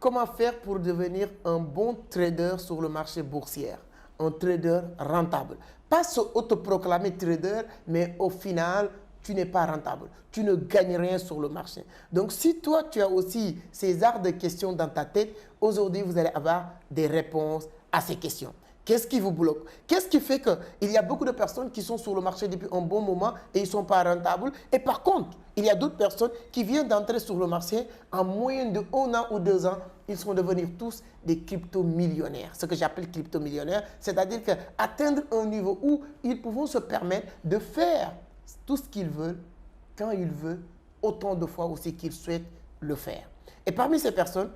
comment faire pour devenir un bon trader sur le marché boursier, un trader rentable. Pas se autoproclamer trader, mais au final, tu n'es pas rentable. Tu ne gagnes rien sur le marché. Donc, si toi, tu as aussi ces arts de questions dans ta tête, aujourd'hui, vous allez avoir des réponses à ces questions. Qu'est-ce qui vous bloque? Qu'est-ce qui fait qu'il y a beaucoup de personnes qui sont sur le marché depuis un bon moment et ils ne sont pas rentables? Et par contre, il y a d'autres personnes qui viennent d'entrer sur le marché en moyenne de 1 an ou 2 ans. Ils sont devenus tous des crypto-millionnaires. Ce que j'appelle crypto-millionnaires, c'est-à-dire qu'atteindre un niveau où ils pourront se permettre de faire tout ce qu'ils veulent, quand ils veulent, autant de fois aussi qu'ils souhaitent le faire. Et parmi ces personnes,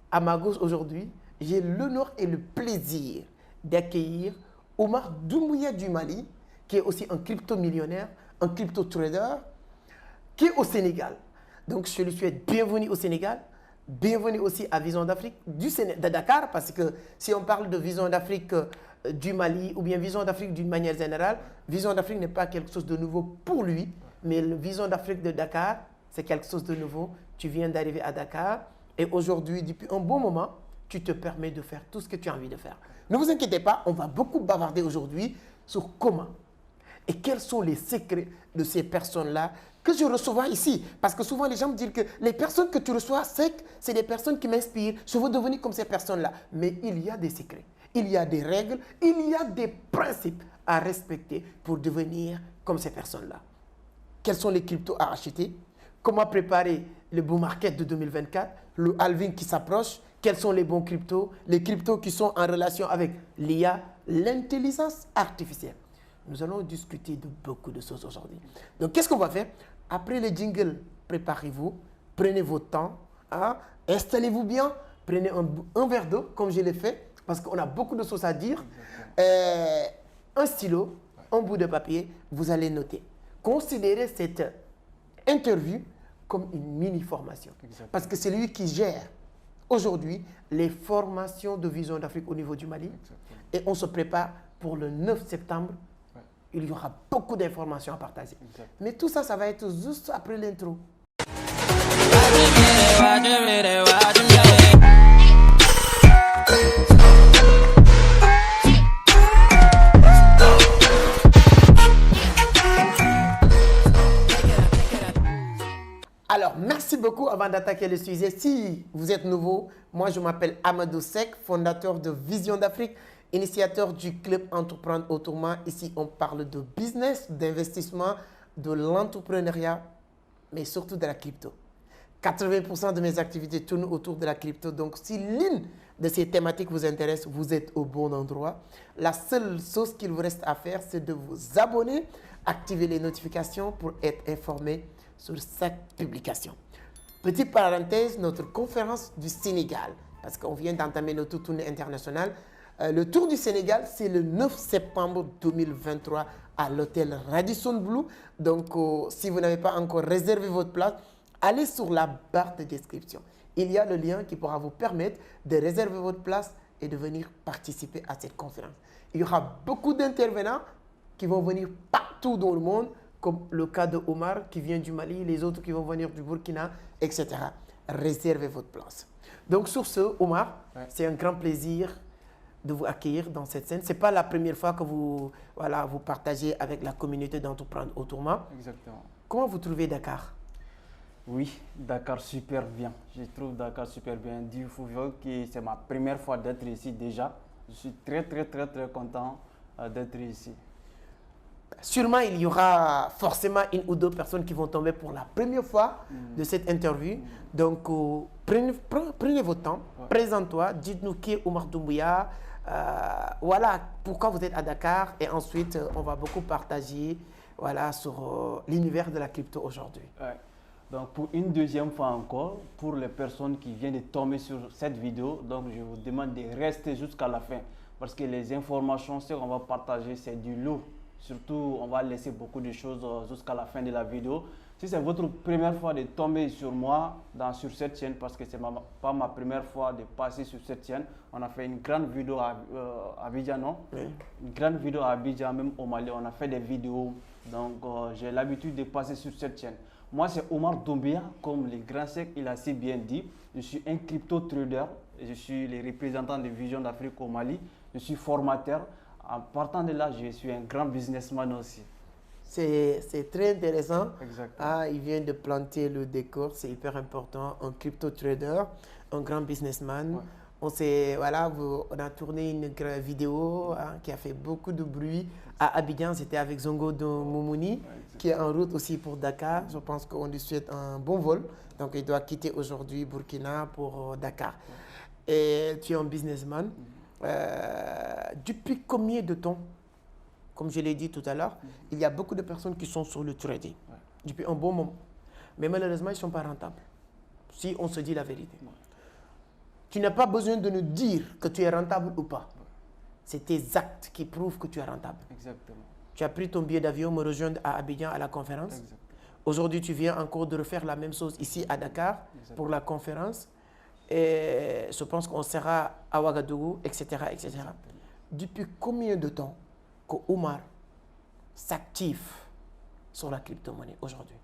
à ma gauche aujourd'hui, j'ai l'honneur et le plaisir d'accueillir Omar Doumbouya du Mali, qui est aussi un crypto-millionnaire, un crypto-trader, qui est au Sénégal. Donc, je lui souhaite bienvenue au Sénégal, bienvenue aussi à Vision d'Afrique de Dakar, parce que si on parle de Vision d'Afrique du Mali ou bien Vision d'Afrique d'une manière générale, Vision d'Afrique n'est pas quelque chose de nouveau pour lui, mais le Vision d'Afrique de Dakar, c'est quelque chose de nouveau. Tu viens d'arriver à Dakar et aujourd'hui, depuis un bon moment, tu te permets de faire tout ce que tu as envie de faire. Ne vous inquiétez pas, on va beaucoup bavarder aujourd'hui sur comment et quels sont les secrets de ces personnes-là que je reçois ici. Parce que souvent, les gens me disent que les personnes que tu reçois, c'est des personnes qui m'inspirent. Je veux devenir comme ces personnes-là. Mais il y a des secrets, il y a des règles, il y a des principes à respecter pour devenir comme ces personnes-là. Quels sont les cryptos à acheter? Comment préparer le bull market de 2024? Le halving qui s'approche? Quels sont les bons cryptos? Les cryptos qui sont en relation avec l'IA, l'intelligence artificielle. Nous allons discuter de beaucoup de choses aujourd'hui. Donc, qu'est-ce qu'on va faire? Après les jingles, préparez-vous, prenez votre temps, hein, installez-vous bien, prenez un verre d'eau, comme je l'ai fait, parce qu'on a beaucoup de choses à dire. Un stylo, un bout de papier, vous allez noter. Considérez cette interview comme une mini-formation. Parce que c'est lui qui gère aujourd'hui les formations de Vision d'Afrique au niveau du Mali. Et on se prépare pour le 9 septembre. Il y aura beaucoup d'informations à partager. Mais tout ça, ça va être juste après l'intro. Alors, merci beaucoup avant d'attaquer le sujet. Si vous êtes nouveau, moi je m'appelle Amadou Seck, fondateur de Vision d'Afrique, initiateur du club Entreprendre Autrement. Ici, on parle de business, d'investissement, de l'entrepreneuriat, mais surtout de la crypto. 80% de mes activités tournent autour de la crypto. Donc, si l'une de ces thématiques vous intéresse, vous êtes au bon endroit. La seule chose qu'il vous reste à faire, c'est de vous abonner, activer les notifications pour être informé sur chaque publication. Petite parenthèse, notre conférence du Sénégal, parce qu'on vient d'entamer notre tournée internationale. Le Tour du Sénégal, c'est le 9 septembre 2023 à l'hôtel Radisson Blu. Donc, si vous n'avez pas encore réservé votre place, allez sur la barre de description. Il y a le lien qui pourra vous permettre de réserver votre place et de venir participer à cette conférence. Il y aura beaucoup d'intervenants qui vont venir partout dans le monde, comme le cas de Omar qui vient du Mali, les autres qui vont venir du Burkina, etc. Réservez votre place. Donc sur ce, Omar, c'est un grand plaisir de vous accueillir dans cette scène. Ce n'est pas la première fois que vous partagez avec la communauté d'Entreprendre Autrement. Exactement. Comment vous trouvez Dakar? Oui, Dakar super bien. Je trouve Dakar super bien. Du coup, que c'est ma première fois d'être ici déjà. Je suis très content d'être ici. Sûrement, il y aura forcément une ou deux personnes qui vont tomber pour la première fois de cette interview. Donc, prenez votre temps, présente-toi, dites-nous qui est Omar Doumbouya, voilà pourquoi vous êtes à Dakar et ensuite, on va beaucoup partager sur l'univers de la crypto aujourd'hui. Ouais. Donc, pour une deuxième fois encore, pour les personnes qui viennent de tomber sur cette vidéo, donc je vous demande de rester jusqu'à la fin parce que les informations qu'on va partager, c'est du lourd. Surtout, on va laisser beaucoup de choses jusqu'à la fin de la vidéo. Si c'est votre première fois de tomber sur moi, sur cette chaîne, parce que ce n'est pas ma première fois de passer sur cette chaîne, on a fait une grande vidéo à Abidjan, non? Oui. Une grande vidéo à Abidjan, même au Mali, on a fait des vidéos. Donc, j'ai l'habitude de passer sur cette chaîne. Moi, c'est Omar Doumbouya, comme le grand Seck, il a si bien dit. Je suis un crypto trader. Je suis le représentant de Vision d'Afrique au Mali. Je suis formateur. En partant de là, je suis un grand businessman aussi. C'est très intéressant. Exactement. Ah, il vient de planter le décor, c'est hyper important. Un crypto trader, un grand businessman. Ouais. Voilà, on a tourné une vidéo qui a fait beaucoup de bruit à Abidjan. C'était avec Zongo de Moumouni, qui est en route aussi pour Dakar. Je pense qu'on lui souhaite un bon vol. Donc, il doit quitter aujourd'hui Burkina pour Dakar. Et tu es un businessman. Depuis combien de temps, comme je l'ai dit tout à l'heure, il y a beaucoup de personnes qui sont sur le trading depuis un bon moment. Mais malheureusement, ils ne sont pas rentables. Si on se dit la vérité. Tu n'as pas besoin de nous dire que tu es rentable ou pas. C'est tes actes qui prouvent que tu es rentable. Exactement. Tu as pris ton billet d'avion, me rejoindre à Abidjan à la conférence. Aujourd'hui, tu viens encore de refaire la même chose ici à Dakar pour la conférence. Et je pense qu'on sera à Ouagadougou, etc., etc. Depuis combien de temps que Oumar s'active sur la crypto-monnaie aujourd'hui?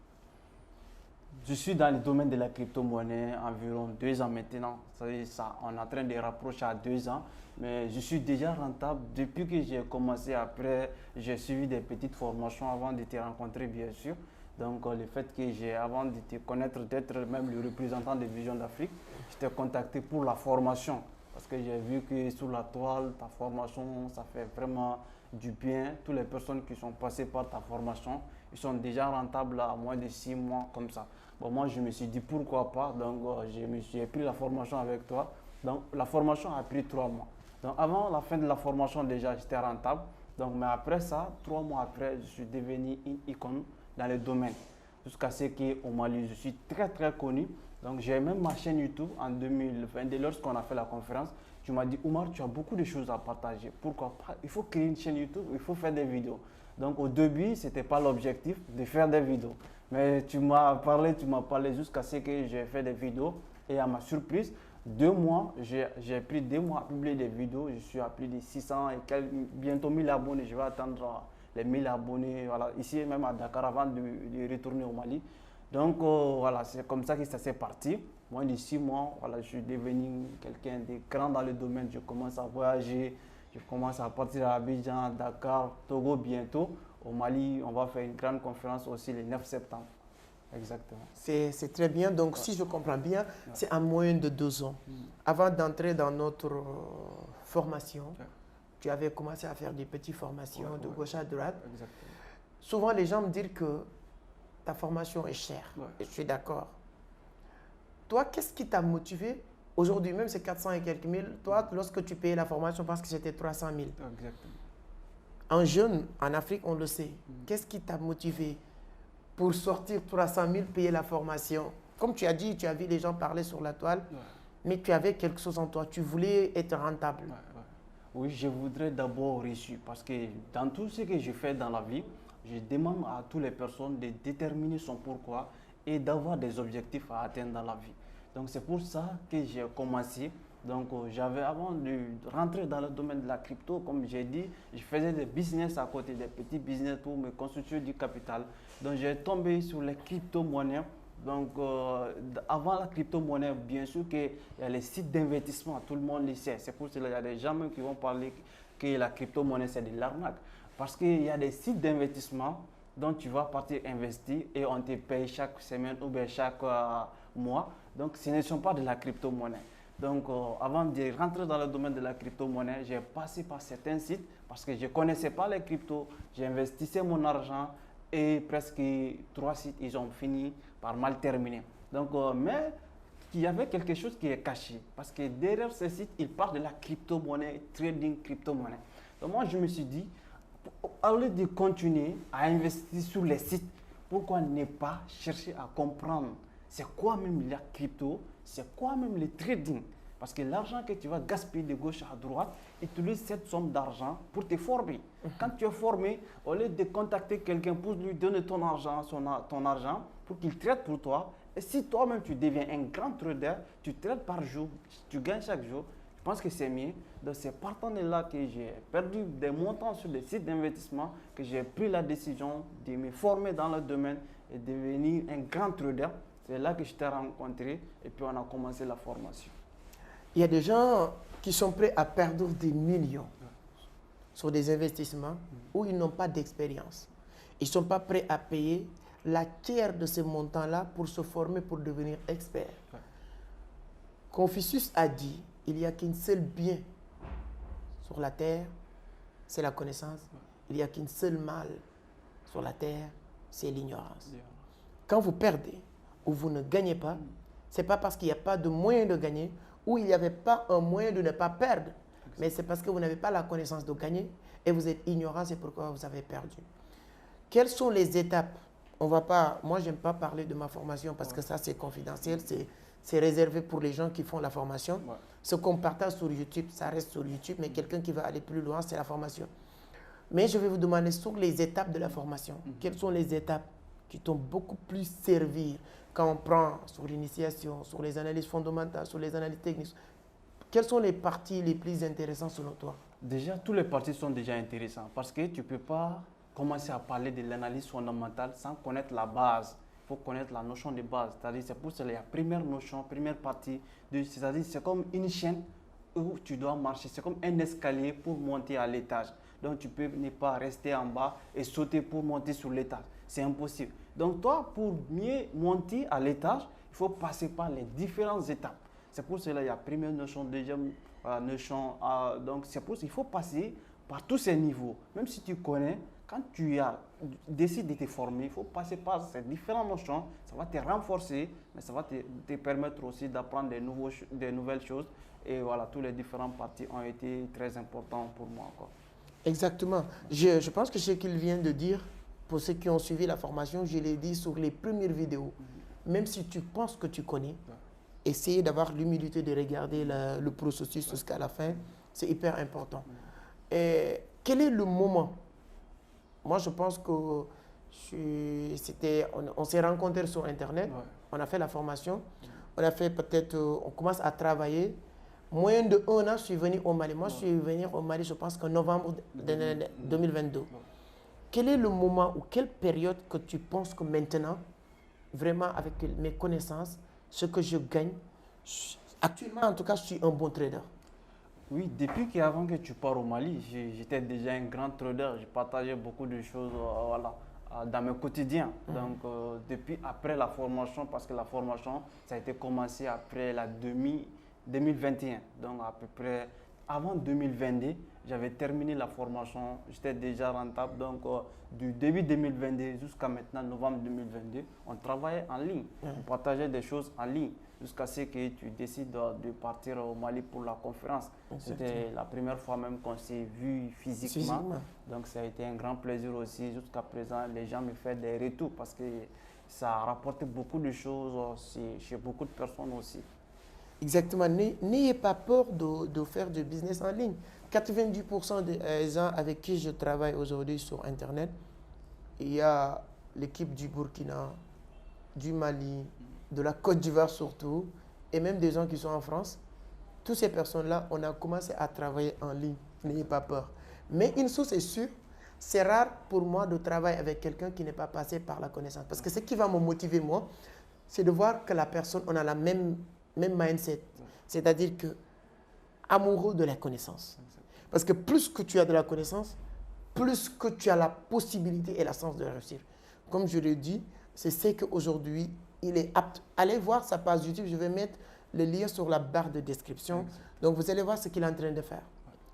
Je suis dans le domaine de la crypto-monnaie environ 2 ans maintenant. Ça, on est en train de rapprocher à 2 ans. Mais je suis déjà rentable depuis que j'ai commencé. Après, j'ai suivi des petites formations avant de te rencontrer, bien sûr. Donc, le fait que j'ai, avant de te connaître, d'être même le représentant de Vision d'Afrique, je t'ai contacté pour la formation. Parce que j'ai vu que sur la toile, ta formation, ça fait vraiment du bien. Toutes les personnes qui sont passées par ta formation, ils sont déjà rentables à moins de 6 mois comme ça. Bon, moi, je me suis dit pourquoi pas. Donc, j'ai pris la formation avec toi. Donc, la formation a pris 3 mois. Donc, avant la fin de la formation, déjà, j'étais rentable. Donc, mais après ça, 3 mois après, je suis devenu une icône dans le domaine. Jusqu'à ce qu'au Mali, je suis très, très connu. Donc, j'ai même ma chaîne YouTube en 2022. Lorsqu'on a fait la conférence, tu m'as dit, Oumar, tu as beaucoup de choses à partager. Pourquoi pas? Il faut créer une chaîne YouTube, il faut faire des vidéos. Donc, au début, ce n'était pas l'objectif de faire des vidéos. Mais tu m'as parlé jusqu'à ce que j'ai fait des vidéos. Et à ma surprise, 2 mois, j'ai pris 2 mois à publier des vidéos. Je suis à plus de 600 et bientôt 1000 abonnés. Je vais attendre les 1000 abonnés voilà, ici même à Dakar avant de retourner au Mali. Donc voilà, c'est comme ça que ça s'est parti. Moins de 6 mois, voilà, je suis devenu quelqu'un de grand dans le domaine. Je commence à voyager, je commence à partir à Abidjan, Dakar, Togo bientôt. Au Mali, on va faire une grande conférence aussi le 9 septembre. Exactement. C'est très bien. Donc, si je comprends bien, c'est en moyenne de 2 ans. Avant d'entrer dans notre formation, tu avais commencé à faire des petites formations de gauche à droite. Exactement. Souvent, les gens me disent que ta formation est chère. Et je suis d'accord. Toi, qu'est-ce qui t'a motivé? Aujourd'hui, même c'est 400 et quelques mille. Toi, lorsque tu payais la formation, parce que c'était 300 000. Exactement. Un jeune, en Afrique, on le sait. Qu'est-ce qui t'a motivé pour sortir 300 000, payer la formation? Comme tu as dit, tu as vu les gens parler sur la toile, mais tu avais quelque chose en toi. Tu voulais être rentable. Oui, je voudrais d'abord réussir parce que dans tout ce que je fais dans la vie, je demande à toutes les personnes de déterminer son pourquoi et d'avoir des objectifs à atteindre dans la vie. Donc c'est pour ça que j'ai commencé. Donc j'avais avant de rentrer dans le domaine de la crypto, comme j'ai dit, je faisais des business à côté, des petits business pour me constituer du capital. Donc j'ai tombé sur les crypto-monnaies. Donc avant la crypto-monnaie, bien sûr qu'il y a les sites d'investissement, tout le monde le sait. C'est pour cela qu'il y a des gens même qui vont parler que la crypto-monnaie c'est de l'arnaque. Parce qu'il y a des sites d'investissement dont tu vas partir investir et on te paye chaque semaine ou bien chaque mois. Donc ce ne sont pas de la crypto-monnaie. Donc, avant de rentrer dans le domaine de la crypto-monnaie, j'ai passé par certains sites parce que je ne connaissais pas les cryptos. J'investissais mon argent et presque 3 sites, ils ont fini par mal terminer. Donc, mais il y avait quelque chose qui est caché parce que derrière ces sites, ils parlent de la crypto-monnaie, trading crypto-monnaie. Donc, moi, je me suis dit, au lieu de continuer à investir sur les sites, pourquoi ne pas chercher à comprendre c'est quoi même la crypto, c'est quoi même le trading? Parce que l'argent que tu vas gaspiller de gauche à droite, utilise cette somme d'argent pour te former. Quand tu es formé, au lieu de contacter quelqu'un pour lui donner ton argent, pour qu'il trade pour toi, et si toi-même tu deviens un grand trader, tu trades par jour, tu gagnes chaque jour, je pense que c'est mieux. Donc c'est partant de là que j'ai perdu des montants sur des sites d'investissement, que j'ai pris la décision de me former dans le domaine et devenir un grand trader. C'est là que je t'ai rencontré et puis on a commencé la formation. Il y a des gens qui sont prêts à perdre des millions sur des investissements où ils n'ont pas d'expérience. Ils ne sont pas prêts à payer la tiers de ce montant-là pour se former, pour devenir expert. Ouais. Confucius a dit, il n'y a qu'une seule bien sur la terre, c'est la connaissance. Il n'y a qu'une seule mal sur la terre, c'est l'ignorance. Quand vous perdez ou vous ne gagnez pas, ce n'est pas parce qu'il n'y a pas de moyen de gagner ou il n'y avait pas un moyen de ne pas perdre, mais c'est parce que vous n'avez pas la connaissance de gagner et vous êtes ignorant, c'est pourquoi vous avez perdu. Quelles sont les étapes? On va pas, moi, je n'aime pas parler de ma formation parce que ça, c'est confidentiel, c'est réservé pour les gens qui font la formation. Ouais. Ce qu'on partage sur YouTube, ça reste sur YouTube, mais quelqu'un qui va aller plus loin, c'est la formation. Mais je vais vous demander sur les étapes de la formation, quelles sont les étapes qui t'ont beaucoup plus servi quand on prend sur l'initiation, sur les analyses fondamentales, sur les analyses techniques? Quelles sont les parties les plus intéressantes selon toi? Déjà, tous les parties sont déjà intéressants parce que tu ne peux pas commencer à parler de l'analyse fondamentale sans connaître la base. Il faut connaître la notion de base. C'est-à-dire, c'est pour cela, la première notion, première partie, c'est-à-dire c'est comme une chaîne où tu dois marcher. C'est comme un escalier pour monter à l'étage. Donc, tu peux ne pas rester en bas et sauter pour monter sur l'étage. C'est impossible. Donc, toi, pour mieux monter à l'étage, il faut passer par les différentes étapes. C'est pour cela qu'il y a première notion, deuxième notion. Donc, c'est pour ça qu'il faut passer par tous ces niveaux. Même si tu connais, quand tu décides de te former, il faut passer par ces différentes notions. Ça va te renforcer, mais ça va te permettre aussi d'apprendre des nouvelles choses. Et voilà, tous les différentes parties ont été très importants pour moi encore. Exactement. Je pense que ce qu'il vient de dire, pour ceux qui ont suivi la formation, je l'ai dit sur les premières vidéos. Même si tu penses que tu connais, essayer d'avoir l'humilité de regarder le processus jusqu'à la fin, c'est hyper important. Et quel est le moment? Moi, je pense que on s'est rencontrés sur Internet, on a fait la formation, on a fait peut-être, on commence à travailler. Moins de 1 an, je suis venu au Mali. Moi, je suis venu au Mali, je pense qu'en novembre 2022. Quel est le moment ou quelle période que tu penses que maintenant, vraiment avec mes connaissances, ce que je gagne, actuellement en tout cas, je suis un bon trader? Oui, depuis qu'avant que tu pars au Mali, j'étais déjà un grand trader. Je partageais beaucoup de choses dans mon quotidien. Donc, depuis après la formation, parce que la formation, ça a été commencé après la 2021. Donc, à peu près avant 2022, j'avais terminé la formation. J'étais déjà rentable. Donc, du début 2022 jusqu'à maintenant, novembre 2022, on travaillait en ligne. On partageait des choses en ligne jusqu'à ce que tu décides de partir au Mali pour la conférence. C'était la première fois même qu'on s'est vu physiquement. Donc, ça a été un grand plaisir aussi. Jusqu'à présent, les gens me font des retours parce que ça a rapporté beaucoup de choses chez beaucoup de personnes aussi. Exactement. N'ayez pas peur de faire du business en ligne. 90% des gens avec qui je travaille aujourd'hui sur Internet, il y a l'équipe du Burkina, du Mali, de la Côte d'Ivoire surtout, et même des gens qui sont en France. Toutes ces personnes-là, on a commencé à travailler en ligne. N'ayez pas peur. Mais une chose est sûre, c'est rare pour moi de travailler avec quelqu'un qui n'est pas passé par la connaissance. Parce que ce qui va me motiver, moi, c'est de voir que la personne, on a la même mindset. C'est-à-dire que amoureux de la connaissance. Parce que plus que tu as de la connaissance, plus que tu as la possibilité et la chance de réussir. Comme je le dis, c'est ce qu'aujourd'hui, il est apte. Allez voir sa page YouTube, je vais mettre le lien sur la barre de description. Donc, vous allez voir ce qu'il est en train de faire.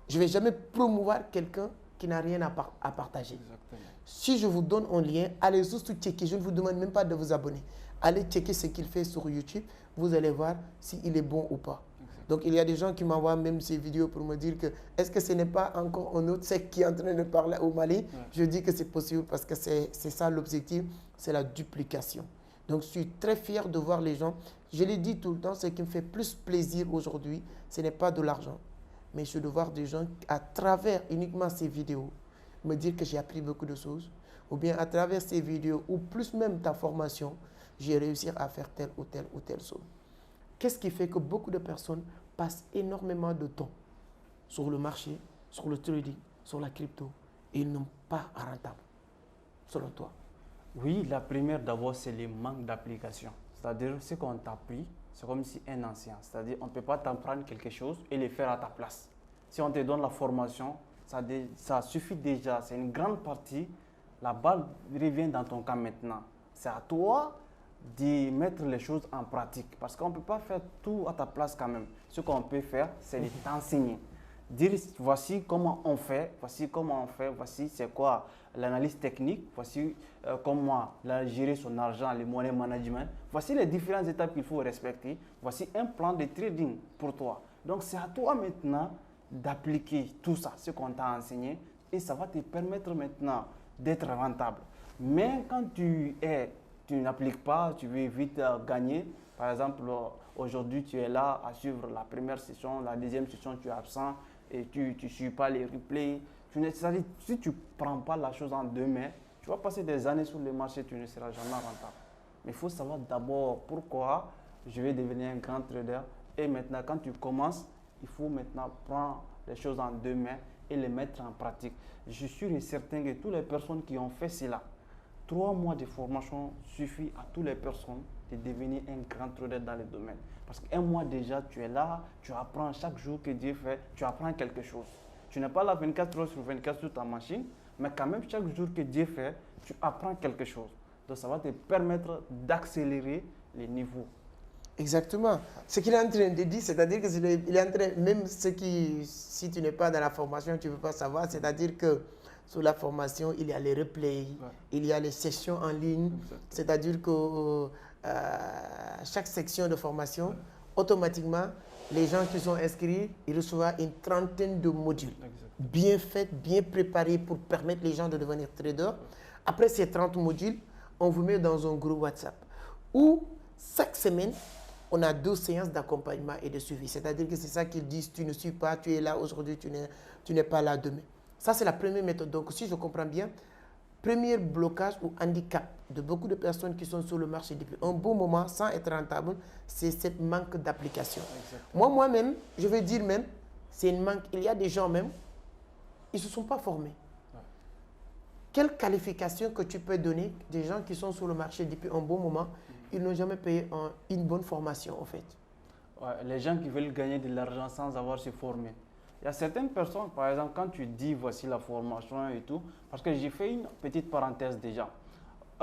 Je ne vais jamais promouvoir quelqu'un qui n'a rien à partager. Exactement. Si je vous donne un lien, allez juste checker. Je ne vous demande même pas de vous abonner. Allez checker ce qu'il fait sur YouTube. Vous allez voir s'il est bon ou pas. Donc, il y a des gens qui m'envoient même ces vidéos pour me dire que est-ce que ce n'est pas encore un autre secte qui est en train de parler au Mali? Je dis que c'est possible parce que c'est ça l'objectif, c'est la duplication. Donc, je suis très fier de voir les gens. Je l'ai dit tout le temps, ce qui me fait plus plaisir aujourd'hui, ce n'est pas de l'argent, mais c'est de voir des gens à travers uniquement ces vidéos me dire que j'ai appris beaucoup de choses, ou bien à travers ces vidéos, ou plus même ta formation, j'ai réussi à faire telle ou telle ou telle chose. Qu'est-ce qui fait que beaucoup de personnes passent énormément de temps sur le marché, sur le trading, sur la crypto, et ils n'ont pas rentable, selon toi? Oui, la première d'abord, c'est le manque d'application. C'est-à-dire, ce qu'on t'a appris, c'est comme si un ancien. C'est-à-dire, on ne peut pas t'apprendre quelque chose et le faire à ta place. Si on te donne la formation, ça suffit déjà. C'est une grande partie. La balle revient dans ton camp maintenant. C'est à toi de mettre les choses en pratique. Parce qu'on ne peut pas faire tout à ta place quand même. Ce qu'on peut faire, c'est de t'enseigner. Dire voici comment on fait, voici c'est quoi l'analyse technique, voici comment gérer son argent, le money management, voici les différentes étapes qu'il faut respecter, voici un plan de trading pour toi. Donc c'est à toi maintenant d'appliquer tout ça, ce qu'on t'a enseigné, et ça va te permettre maintenant d'être rentable. Mais quand tu n'appliques pas, tu veux vite gagner, par exemple aujourd'hui tu es là à suivre la première session, la deuxième session tu es absent, et tu ne suis pas les replays. Si tu ne prends pas la chose en deux mains, tu vas passer des années sur le marché, tu ne seras jamais rentable. Mais il faut savoir d'abord pourquoi je vais devenir un grand trader. Et maintenant, quand tu commences, il faut maintenant prendre les choses en deux mains et les mettre en pratique. Je suis sûr et certain que toutes les personnes qui ont fait cela, 3 mois de formation suffit à toutes les personnes de devenir un grand trader dans le domaine. Parce qu'un mois déjà, tu es là, tu apprends chaque jour que Dieu fait, tu apprends quelque chose. Tu n'es pas là 24 heures sur 24 sur ta machine, mais quand même chaque jour que Dieu fait, tu apprends quelque chose. Donc ça va te permettre d'accélérer les niveaux. Exactement. Ce qu'il est en train de dire, c'est-à-dire que il est en train, même si tu n'es pas dans la formation, tu ne veux pas savoir, c'est-à-dire que sous la formation, il y a les replays, il y a les sessions en ligne, c'est-à-dire que chaque section de formation, automatiquement, les gens qui sont inscrits, ils reçoivent une trentaine de modules bien faits, bien préparés pour permettre les gens de devenir traders. Après ces 30 modules, on vous met dans un groupe WhatsApp où chaque semaine, on a 2 séances d'accompagnement et de suivi. C'est-à-dire que c'est ça qu'ils disent, tu ne suis pas, tu es là aujourd'hui, tu n'es pas là demain. Ça, c'est la première méthode. Donc, si je comprends bien, premier blocage ou handicap de beaucoup de personnes qui sont sur le marché depuis un bon moment sans être rentable, c'est ce manque d'application. Moi-même, je vais dire même, c'est une manque. Il y a des gens même, ils ne se sont pas formés. Quelle qualification que tu peux donner des gens qui sont sur le marché depuis un bon moment, ils n'ont jamais payé une bonne formation en fait. Les gens qui veulent gagner de l'argent sans avoir se former. Il y a certaines personnes, par exemple, quand tu dis voici la formation et tout, parce que j'ai fait une petite parenthèse déjà.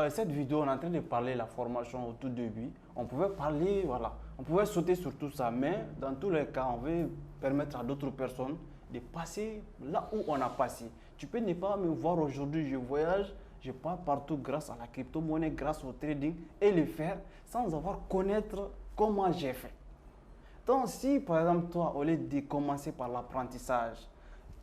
Cette vidéo, on est en train de parler de la formation au tout début. On pouvait parler, voilà, on pouvait sauter sur tout ça, mais dans tous les cas, on veut permettre à d'autres personnes de passer là où on a passé. Tu peux ne pas me voir aujourd'hui, je voyage, je pars partout grâce à la crypto-monnaie, grâce au trading et le faire sans avoir connaître comment j'ai fait. Donc si par exemple toi, au lieu de commencer par l'apprentissage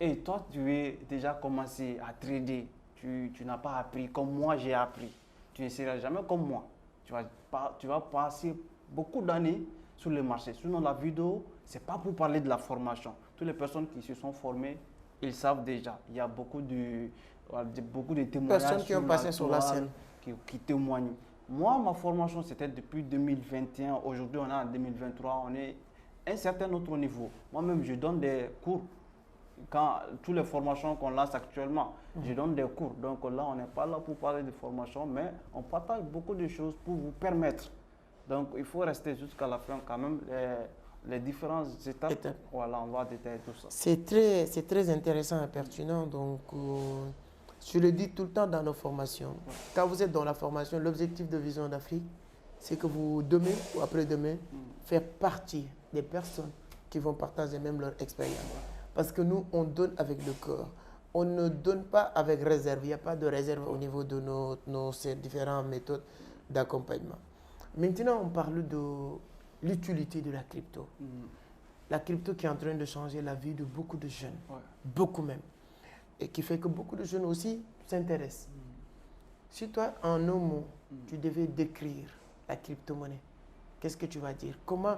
et toi tu veux déjà commencer à trader, tu n'as pas appris comme moi j'ai appris, tu ne seras jamais comme moi. Tu vas passer beaucoup d'années sur le marché. Sinon la vidéo, ce n'est pas pour parler de la formation. Toutes les personnes qui se sont formées, ils savent déjà. Il y a beaucoup de témoignages. Personnes qui ont passé sur la scène. Qui témoignent. Moi, ma formation, c'était depuis 2021. Aujourd'hui, on est en 2023. On est à un certain autre niveau. Moi-même, je donne des cours. Toutes les formations qu'on lance actuellement, je donne des cours. Donc là, on n'est pas là pour parler de formation, mais on partage beaucoup de choses pour vous permettre. Donc, il faut rester jusqu'à la fin quand même. Les différentes étapes, voilà, on va détailler tout ça. C'est très intéressant et pertinent. Donc, je le dis tout le temps dans nos formations. Quand vous êtes dans la formation, l'objectif de Vision d'Afrique, c'est que vous, demain ou après-demain, faire partie des personnes qui vont partager même leur expérience. Parce que nous, on donne avec le cœur. On ne donne pas avec réserve. Il n'y a pas de réserve au niveau de nos différentes méthodes d'accompagnement. Maintenant, on parle de l'utilité de la crypto. La crypto qui est en train de changer la vie de beaucoup de jeunes, beaucoup même, et qui fait que beaucoup de jeunes aussi s'intéressent. Si toi, en un mot, tu devais décrire la crypto-monnaie, qu'est-ce que tu vas dire? Comment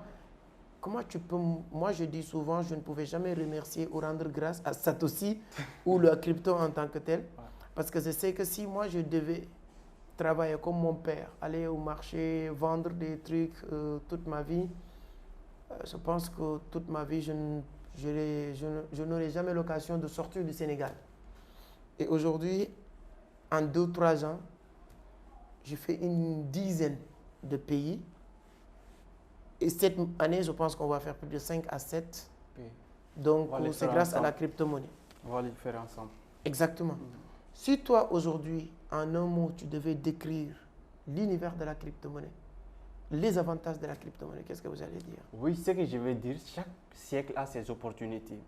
tu peux... Moi, je dis souvent, je ne pouvais jamais remercier ou rendre grâce à Satoshi ou la crypto en tant que tel, parce que je sais que si moi, je devais travailler comme mon père, aller au marché, vendre des trucs toute ma vie, je pense que toute ma vie, je n'aurai jamais l'occasion de sortir du Sénégal. Et aujourd'hui, en 2-3 ans, j'ai fait une dizaine de pays Et cette année, je pense qu'on va faire plus de 5 à 7. Oui. Donc, On va les c'est faire grâce à ensemble. la crypto-monnaie. On va les faire ensemble. Exactement. Si toi, aujourd'hui, en un mot, tu devais décrire l'univers de la crypto-monnaie, les avantages de la crypto-monnaie, qu'est-ce que vous allez dire? Oui, ce que je veux dire, chaque siècle a ses opportunités.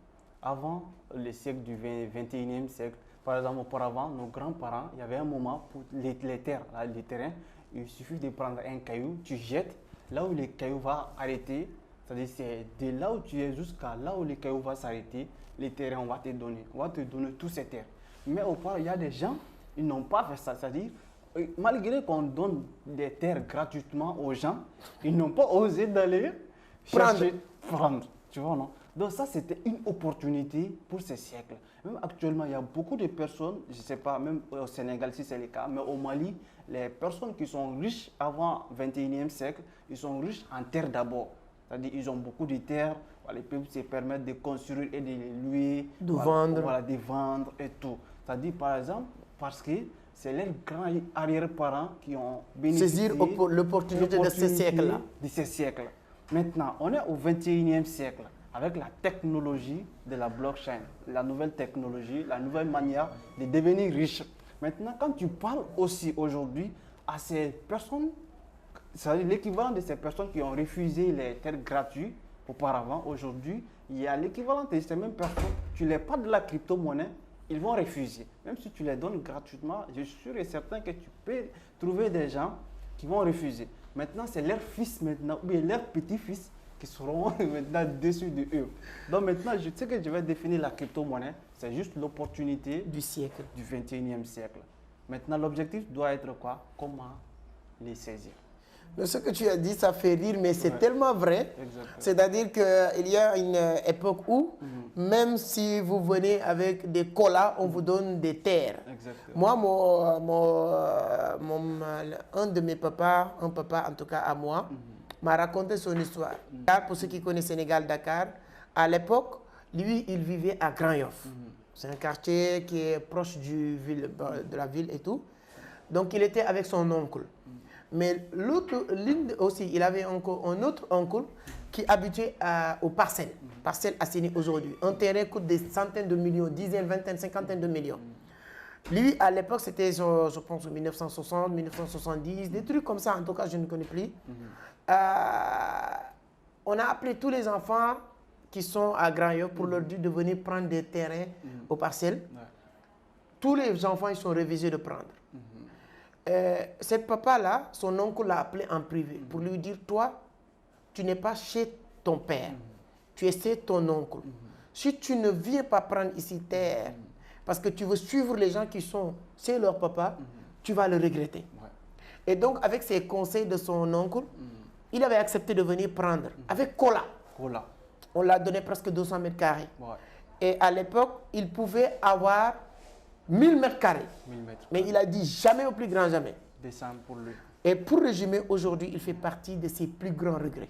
Avant le siècle du 21e siècle, par exemple, auparavant, nos grands-parents, il y avait un moment pour les terres, là, les terrains, il suffit de prendre un caillou, tu jettes, là où le caillou va arrêter, c'est-à-dire c'est de là où tu es jusqu'à là où le caillou va s'arrêter, les terrains, on va te donner tous ces terres. Mais auparavant, il y a des gens, ils n'ont pas fait ça, c'est-à-dire, malgré qu'on donne des terres gratuitement aux gens, ils n'ont pas osé d'aller prendre, tu vois, non? Donc ça, c'était une opportunité pour ces siècles. Même actuellement, il y a beaucoup de personnes, je ne sais pas, même au Sénégal si c'est le cas, mais au Mali, les personnes qui sont riches avant le 21e siècle, ils sont riches en terre d'abord. C'est-à-dire qu'ils ont beaucoup de terres, voilà, ils peuvent se permettre de construire et de les louer, De voilà, vendre. voilà, de vendre et tout. C'est-à-dire, par exemple, parce que c'est leurs grands arrière-parents qui ont bénéficié Saisir l'opportunité de ces siècles-là. de ces siècles. Maintenant, on est au 21e siècle avec la technologie de la blockchain, la nouvelle technologie, la nouvelle manière de devenir riche. Maintenant, quand tu parles aussi aujourd'hui à ces personnes, c'est l'équivalent de ces personnes qui ont refusé les terres gratuites auparavant, aujourd'hui, il y a l'équivalent de ces mêmes personnes, tu les parles de la crypto-monnaie, ils vont refuser. Même si tu les donnes gratuitement, je suis sûr et certain que tu peux trouver des gens qui vont refuser. Maintenant, c'est leurs fils maintenant, ou bien leurs petits-fils qui seront maintenant dessus de eux. Donc maintenant, je sais que je vais définir la crypto-monnaie, c'est juste l'opportunité Du siècle. du 21e siècle. Maintenant, l'objectif doit être quoi? Comment les saisir? Mais ce que tu as dit, ça fait rire, mais c'est tellement vrai. Exactement. C'est-à-dire qu'il y a une époque où, même si vous venez avec des colas, on vous donne des terres. Exactement. Moi, un de mes papas, un papa en tout cas à moi, m'a raconté son histoire. Pour ceux qui connaissent Sénégal, Dakar, à l'époque, lui, il vivait à Grand Yoff. C'est un quartier qui est proche de la ville et tout. Donc, il était avec son oncle. Mais l'autre, aussi, il avait encore un autre oncle qui habitait aux parcelles. Parcelles assignées aujourd'hui. Un terrain coûte des centaines de millions, dizaines, vingtaines, cinquantaines de millions. Lui, à l'époque, c'était, je pense, en 1960, 1970, des trucs comme ça. En tout cas, je ne connais plus. On a appelé tous les enfants qui sont à Grand Yoff pour leur dire de venir prendre des terrains aux parcelles. Tous les enfants, ils sont révisés de prendre. Cet papa-là, son oncle l'a appelé en privé pour lui dire, toi, tu n'es pas chez ton père, tu es chez ton oncle. Si tu ne viens pas prendre ici terre, parce que tu veux suivre les gens qui sont chez leur papa, tu vas le regretter. Et donc, avec ses conseils de son oncle, il avait accepté de venir prendre, avec Cola. On l'a donné presque 200 mètres carrés. Et à l'époque, il pouvait avoir 1000 mètres carrés. Mais il a dit jamais au plus grand jamais. Descendre pour lui. Et pour résumer, aujourd'hui, il fait partie de ses plus grands regrets.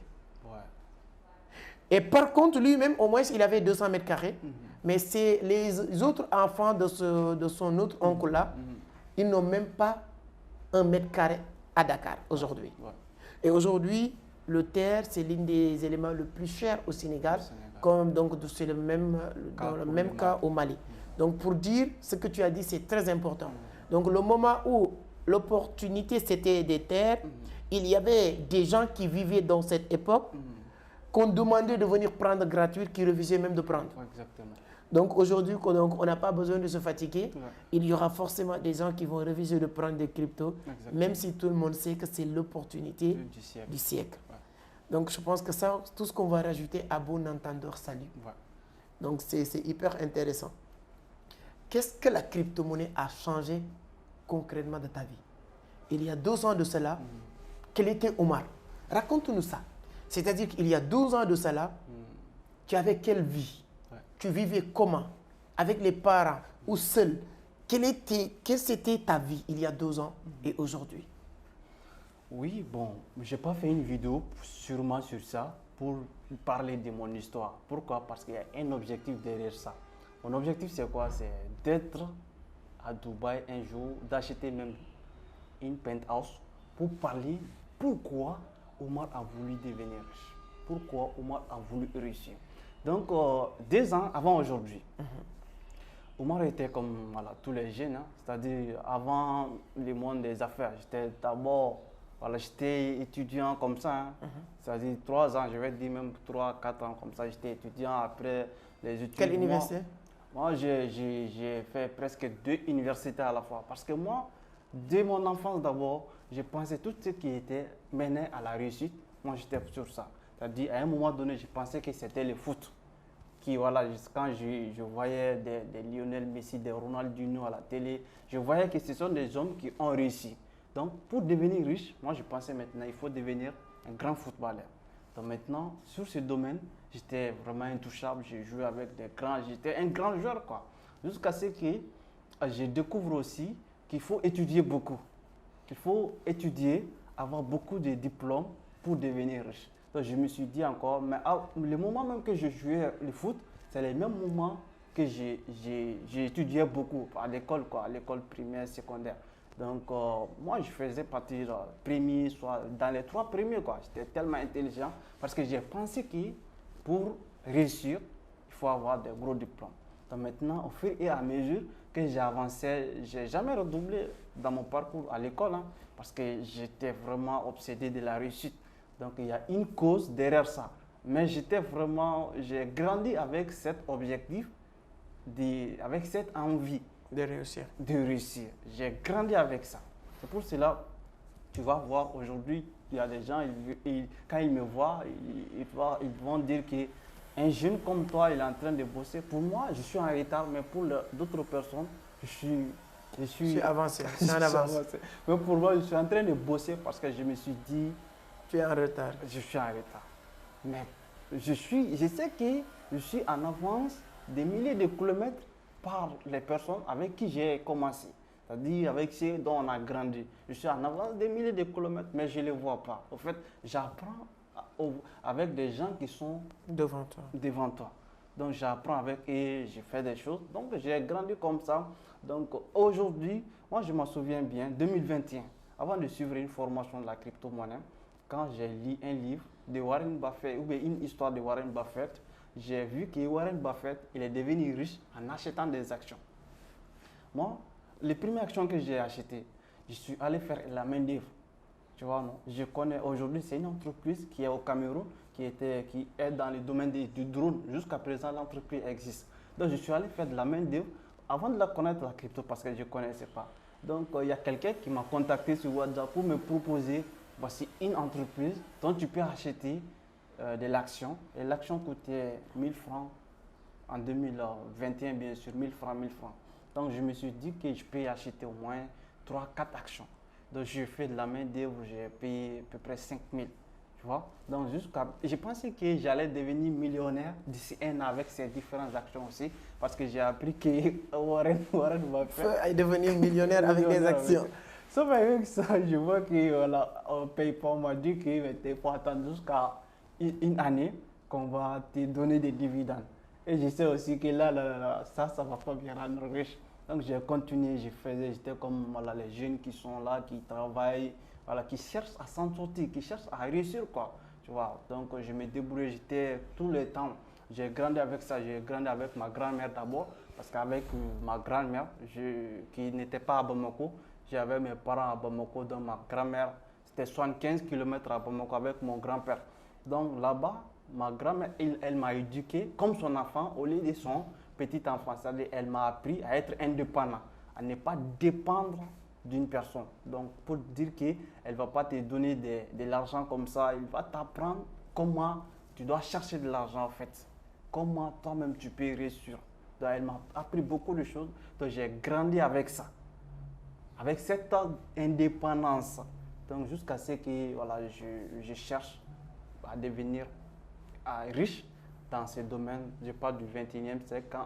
Et par contre, lui-même, au moins, il avait 200 mètres carrés. Mais c'est les autres enfants de son autre oncle-là, ils n'ont même pas 1 mètre carré à Dakar aujourd'hui. Et aujourd'hui, le terre, c'est l'un des éléments les plus chers au Sénégal. Comme donc c'est le même, dans le même cas au Mali. Donc pour dire ce que tu as dit, c'est très important. Donc le moment où l'opportunité c'était des terres, il y avait des gens qui vivaient dans cette époque qu'on demandait de venir prendre gratuit, qui refusaient même de prendre. Donc aujourd'hui, on n'a pas besoin de se fatiguer. Il y aura forcément des gens qui vont refuser de prendre des cryptos, même si tout le monde sait que c'est l'opportunité du siècle. Donc je pense que ça, tout ce qu'on va rajouter à bon entendeur, salut. Donc c'est hyper intéressant. Qu'est-ce que la crypto-monnaie a changé concrètement de ta vie? Il y a 12 ans de cela, quel était Omar? Raconte-nous ça. C'est-à-dire qu'il y a 12 ans de cela, tu avais quelle vie? Tu vivais comment? Avec les parents ou seul? Quelle était ta vie il y a 12 ans et aujourd'hui? Oui, bon, je n'ai pas fait une vidéo sûrement sur ça pour parler de mon histoire. Pourquoi? Parce qu'il y a un objectif derrière ça. Mon objectif, c'est quoi? C'est d'être à Dubaï un jour, d'acheter même une penthouse pour parler pourquoi Omar a voulu devenir riche. pourquoi Omar a voulu réussir. Donc, 2 ans avant aujourd'hui, Omar était comme voilà, tous les jeunes, hein, c'est-à-dire avant le monde des affaires. J'étais d'abord, voilà, j'étais étudiant comme ça, hein, c'est-à-dire 3 ans, je vais dire même 3, 4 ans comme ça, j'étais étudiant après les études. Quelle université? Moi, j'ai fait presque 2 universités à la fois. Parce que moi, dès mon enfance d'abord, je pensais tout ce qui était mené à la réussite. Moi, j'étais sur ça. C'est-à-dire, à un moment donné, je pensais que c'était le foot. Qui, voilà, quand je voyais des Lionel Messi, des Ronaldinho à la télé, je voyais que ce sont des hommes qui ont réussi. Donc, pour devenir riche, moi, je pensais maintenant, il faut devenir un grand footballeur. Donc maintenant, sur ce domaine, j'étais vraiment intouchable. J'ai joué avec des grands, j'étais un grand joueur, quoi. Jusqu'à ce que je découvre aussi qu'il faut étudier beaucoup. Il faut étudier, avoir beaucoup de diplômes pour devenir riche. Donc je me suis dit encore, mais le moment même que je jouais le foot, c'est le même moment que j'ai étudié beaucoup à l'école, quoi, à l'école primaire, secondaire. Donc, moi, je faisais partie premier, soit dans les 3 premiers, quoi. J'étais tellement intelligent parce que j'ai pensé que pour réussir, il faut avoir des gros diplômes. Donc, maintenant, au fur et à mesure que j'ai avancé, je n'ai jamais redoublé dans mon parcours à l'école, hein, parce que j'étais vraiment obsédé de la réussite. Donc, il y a une cause derrière ça. Mais j'ai grandi avec cet objectif, avec cette envie. De réussir. De réussir. J'ai grandi avec ça. C'est pour cela, tu vas voir aujourd'hui, il y a des gens, quand ils me voient, ils vont dire qu'un jeune comme toi, il est en train de bosser. Pour moi, je suis en retard, mais pour d'autres personnes, je suis avancé. Je suis en avance. Mais pour moi, je suis en train de bosser parce que je me suis dit... Tu es en retard. Je suis en retard. Mais je sais que je suis en avance des milliers de kilomètres par les personnes avec qui j'ai commencé, c'est-à-dire avec ceux dont on a grandi. Je suis en avance des milliers de kilomètres, mais je ne les vois pas. En fait, j'apprends avec des gens qui sont devant toi. Donc, j'apprends avec eux, je fais des choses. Donc, j'ai grandi comme ça. Donc, aujourd'hui, moi, je m'en souviens bien, 2021, avant de suivre une formation de la crypto-monnaie, quand j'ai lu un livre de Warren Buffett, ou bien une histoire de Warren Buffett, j'ai vu que Warren Buffett, il est devenu riche en achetant des actions. Moi, les premières actions que j'ai achetées, je suis allé faire la main-d'œuvre. Tu vois, non? Je connais aujourd'hui, c'est une entreprise qui est au Cameroun, qui est dans le domaine du drone. Jusqu'à présent, l'entreprise existe. Donc, je suis allé faire de la main-d'œuvre avant de la connaître, la crypto, parce que je ne connaissais pas. Donc, il y a quelqu'un qui m'a contacté sur WhatsApp pour me proposer, voici une entreprise dont tu peux acheter de l'action. Et l'action coûtait 1000 francs en 2021, bien sûr, 1000 francs. Donc, je me suis dit que je peux acheter au moins 3-4 actions. Donc, j'ai fait de la main-d'œuvre, j'ai payé à peu près 5000. Tu vois? Donc, je pensais que j'allais devenir millionnaire d'ici 1 an avec ces différentes actions aussi, parce que j'ai appris que Warren va faire. Devenir millionnaire avec des actions. Sauf avec ça, je vois que voilà, PayPal m'a dit qu'il faut attendre jusqu'à une année qu'on va te donner des dividendes. Et je sais aussi que là ça ne va pas bien rendre riche. Donc j'ai continué, j'étais comme voilà, les jeunes qui sont là, qui travaillent, voilà, qui cherchent à s'en sortir, qui cherchent à réussir, quoi. Tu vois, donc je me débrouillais, j'étais tout le temps. J'ai grandi avec ça, j'ai grandi avec ma grand-mère d'abord, parce qu'avec ma grand-mère, qui n'était pas à Bamako, j'avais mes parents à Bamako, donc ma grand-mère, c'était 75 km à Bamako avec mon grand-père. Donc là-bas, ma grand-mère, elle m'a éduqué comme son enfant au lieu de son petit enfant. C'est-à-dire elle m'a appris à être indépendant, à ne pas dépendre d'une personne. Donc pour dire qu'elle ne va pas te donner de l'argent comme ça, elle va t'apprendre comment tu dois chercher de l'argent en fait. Comment toi-même tu peux réussir. Donc elle m'a appris beaucoup de choses. Donc j'ai grandi avec ça. Avec cette indépendance. Donc jusqu'à ce que voilà, je cherche à devenir riche dans ce domaine. Je parle du 21e siècle,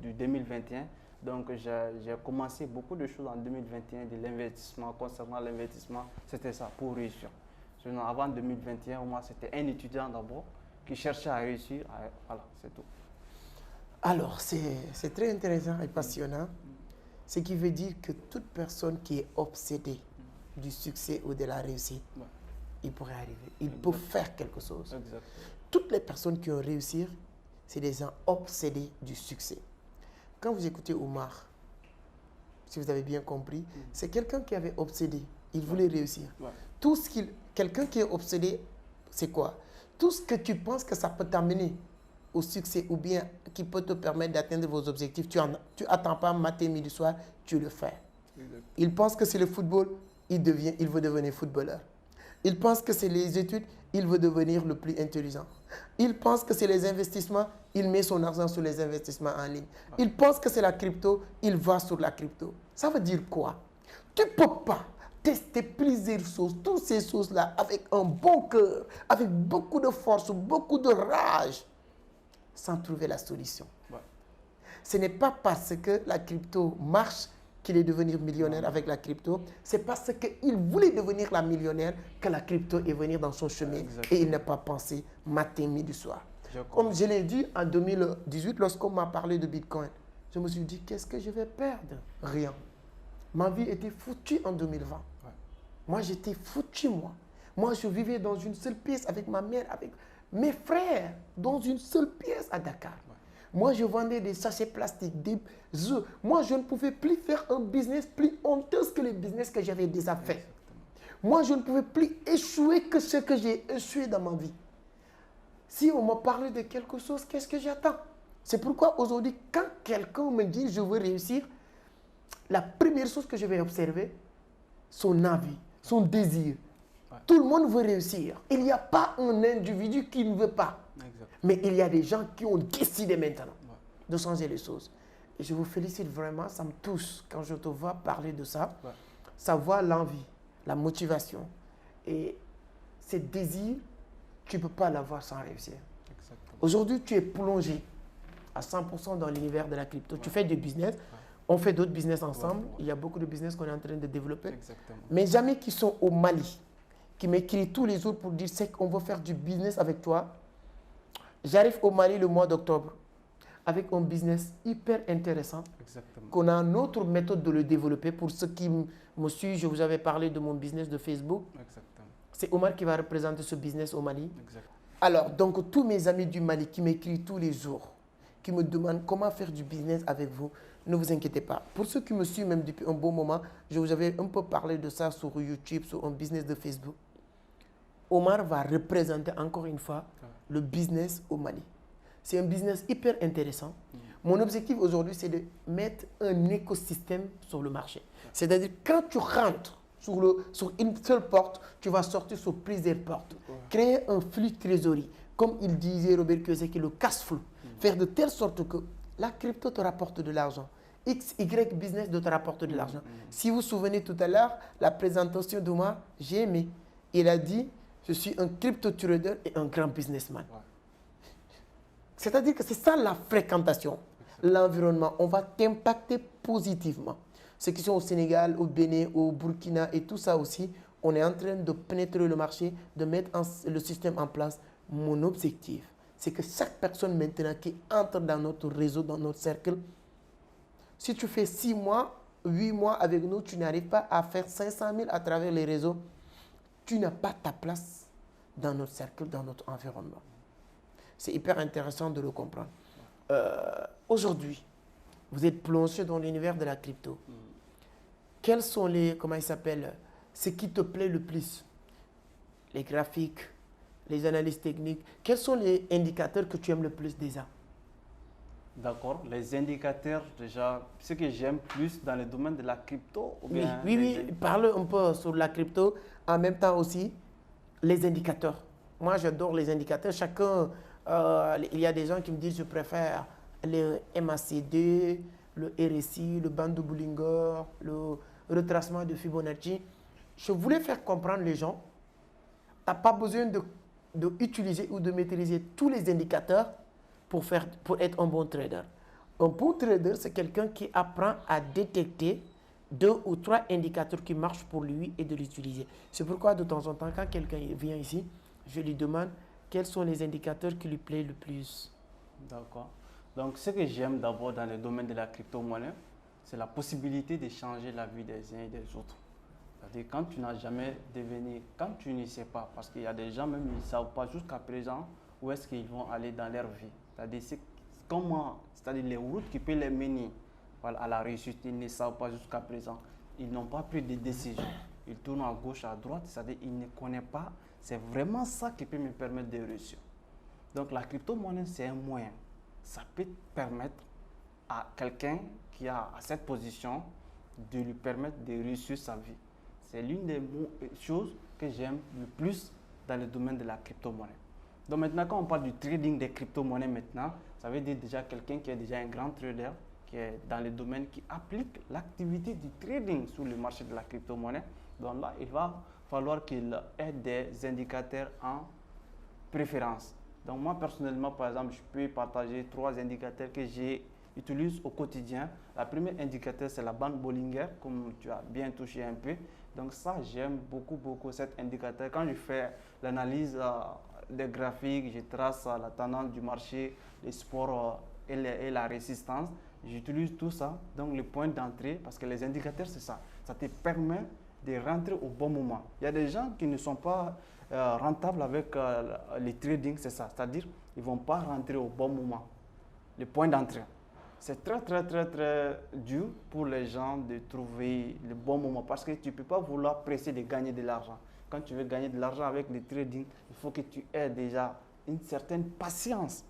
du 2021. Donc j'ai commencé beaucoup de choses en 2021, de l'investissement. Concernant l'investissement, c'était ça, pour réussir. Sinon, avant 2021, moi, c'était un étudiant d'abord qui cherchait à réussir. Voilà, c'est tout. Alors, c'est très intéressant et passionnant. Ce qui veut dire que toute personne qui est obsédée du succès ou de la réussite, il pourrait arriver. Il peut faire quelque chose. Exactement. Toutes les personnes qui ont réussi, c'est des gens obsédés du succès. Quand vous écoutez Omar, si vous avez bien compris, c'est quelqu'un qui avait obsédé. Il voulait réussir. Ouais. Quelqu'un qui est obsédé, c'est quoi? Tout ce que tu penses que ça peut t'amener au succès ou bien qui peut te permettre d'atteindre vos objectifs, tu attends pas matin, midi, soir, tu le fais. Exact. Il pense que c'est le football, il veut devenir footballeur. Il pense que c'est les études, il veut devenir le plus intelligent. Il pense que c'est les investissements, il met son argent sur les investissements en ligne. Il pense que c'est la crypto, il va sur la crypto. Ça veut dire quoi? Tu ne peux pas tester plusieurs choses, toutes ces choses-là, avec un bon cœur, avec beaucoup de force, beaucoup de rage, sans trouver la solution. Ouais. Ce n'est pas parce que la crypto marche qu'il est devenu millionnaire avec la crypto. C'est parce qu'il voulait devenir la millionnaire que la crypto est venue dans son chemin. Exactement. Et il n'a pas pensé matin, midi, soir. Je Comme je l'ai dit en 2018, lorsqu'on m'a parlé de Bitcoin, je me suis dit, qu'est-ce que je vais perdre? Rien. Ma vie était foutue en 2020. Ouais. Moi, j'étais foutu, moi. Moi, je vivais dans une seule pièce avec ma mère, avec mes frères, dans une seule pièce à Dakar. Ouais. Moi, je vendais des sachets plastiques, des œufs. Moi, je ne pouvais plus faire un business plus honteux que le business que j'avais déjà fait. Exactement. Moi, je ne pouvais plus échouer que ce que j'ai échoué dans ma vie. Si on me parlait de quelque chose, qu'est-ce que j'attends? C'est pourquoi aujourd'hui, quand quelqu'un me dit je veux réussir, la première chose que je vais observer, son envie, son désir. Ouais. Tout le monde veut réussir. Il n'y a pas un individu qui ne veut pas. Exact. Mais il y a des gens qui ont décidé maintenant Ouais. de changer les choses. Et je vous félicite vraiment, ça me touche quand je te vois parler de ça. Ouais. Savoir l'envie, la motivation. Et ce désir, tu ne peux pas l'avoir sans réussir. Exactement. Aujourd'hui, tu es plongé à 100% dans l'univers de la crypto. Ouais. Tu fais du business. Ouais. On fait d'autres business ensemble. Ouais. Il y a beaucoup de business qu'on est en train de développer. Exactement. Mes amis qui sont au Mali, qui m'écrivent tous les jours pour dire c'est qu'on veut faire du business avec toi. J'arrive au Mali le mois d'octobre avec un business hyper intéressant Exactement. qu'on a une autre méthode de le développer. Pour ceux qui me suivent, je vous avais parlé de mon business de Facebook. Exactement. C'est Omar qui va représenter ce business au Mali. Exact. Alors, donc, tous mes amis du Mali qui m'écrivent tous les jours, qui me demandent comment faire du business avec vous, ne vous inquiétez pas. Pour ceux qui me suivent même depuis un bon moment, je vous avais un peu parlé de ça sur YouTube, sur un business de Facebook. Omar va représenter encore une fois le business au Mali. C'est un business hyper intéressant. Mon objectif aujourd'hui, c'est de mettre un écosystème sur le marché. C'est-à-dire, quand tu rentres sur une seule porte, tu vas sortir sur plusieurs portes. Créer un flux de trésorerie. Comme il disait Robert Kiyosaki, le cash flow. Faire de telle sorte que la crypto te rapporte de l'argent. X, Y business te rapporte de l'argent. Si vous vous souvenez tout à l'heure, la présentation d'Omar, j'ai aimé. Il a dit, je suis un crypto-trader et un grand businessman. Ouais. C'est-à-dire que c'est ça la fréquentation, l'environnement. On va t'impacter positivement. Ceux qui sont au Sénégal, au Bénin, au Burkina et tout ça aussi, on est en train de pénétrer le marché, de mettre le système en place. Mon objectif, c'est que chaque personne maintenant qui entre dans notre réseau, dans notre cercle, si tu fais 6 mois, 8 mois avec nous, tu n'arrives pas à faire 500 000 à travers les réseaux, tu n'as pas ta place dans notre cercle, dans notre environnement. C'est hyper intéressant de le comprendre. Aujourd'hui, vous êtes plongé dans l'univers de la crypto. Quels sont les, comment il s'appelle, ce qui te plaît le plus? Les graphiques, les analyses techniques. Quels sont les indicateurs que tu aimes le plus déjà? D'accord. Les indicateurs, déjà, ce que j'aime plus dans le domaine de la crypto ou Oui, bien oui, parle un peu sur la crypto. En même temps aussi, les indicateurs. Moi, j'adore les indicateurs. Chacun, il y a des gens qui me disent je préfère le MACD, le RSI, le band de Bollinger, le retracement de Fibonacci. Je voulais faire comprendre les gens. Tu n'as pas besoin d'utiliser ou de maîtriser tous les indicateurs pour être un bon trader. Un bon trader, c'est quelqu'un qui apprend à détecter 2 ou 3 indicateurs qui marchent pour lui et de l'utiliser. C'est pourquoi de temps en temps, quand quelqu'un vient ici, je lui demande quels sont les indicateurs qui lui plaisent le plus. D'accord. Donc, ce que j'aime d'abord dans le domaine de la crypto-monnaie, c'est la possibilité de changer la vie des uns et des autres. C'est-à-dire quand tu n'as jamais devenu, quand tu ne sais pas, parce qu'il y a des gens même, ils ne savent pas jusqu'à présent où est-ce qu'ils vont aller dans leur vie. C'est-à-dire, c'est-à-dire les routes qui peuvent les mener voilà, à la réussite, ils ne savent pas jusqu'à présent. Ils n'ont pas pris de décision. Ils tournent à gauche, à droite, c'est-à-dire qu'ils ne connaissent pas. C'est vraiment ça qui peut me permettre de réussir. Donc la crypto-monnaie, c'est un moyen. Ça peut permettre à quelqu'un qui a à cette position de lui permettre de réussir sa vie. C'est l'une des choses que j'aime le plus dans le domaine de la crypto-monnaie. Donc maintenant, quand on parle du trading des crypto-monnaies maintenant, ça veut dire déjà quelqu'un qui est déjà un grand trader, qui est dans le domaine, qui applique l'activité du trading sur le marché de la crypto-monnaie. Donc là, il va falloir qu'il ait des indicateurs en préférence. Donc moi, personnellement, par exemple, je peux partager 3 indicateurs que j'utilise au quotidien. Le premier indicateur, c'est la bande Bollinger, comme tu as bien touché un peu. Donc ça, j'aime beaucoup cet indicateur. Quand je fais l'analyse des graphiques, je trace la tendance du marché, les sports et la résistance. J'utilise tout ça, donc le point d'entrée, parce que les indicateurs, c'est ça. Ça te permet de rentrer au bon moment. Il y a des gens qui ne sont pas rentables avec le trading, c'est ça. C'est-à-dire, ils ne vont pas rentrer au bon moment. Le point d'entrée. C'est très dur pour les gens de trouver le bon moment parce que tu ne peux pas vouloir presser de gagner de l'argent. Quand tu veux gagner de l'argent avec le trading, il faut que tu aies déjà une certaine patience.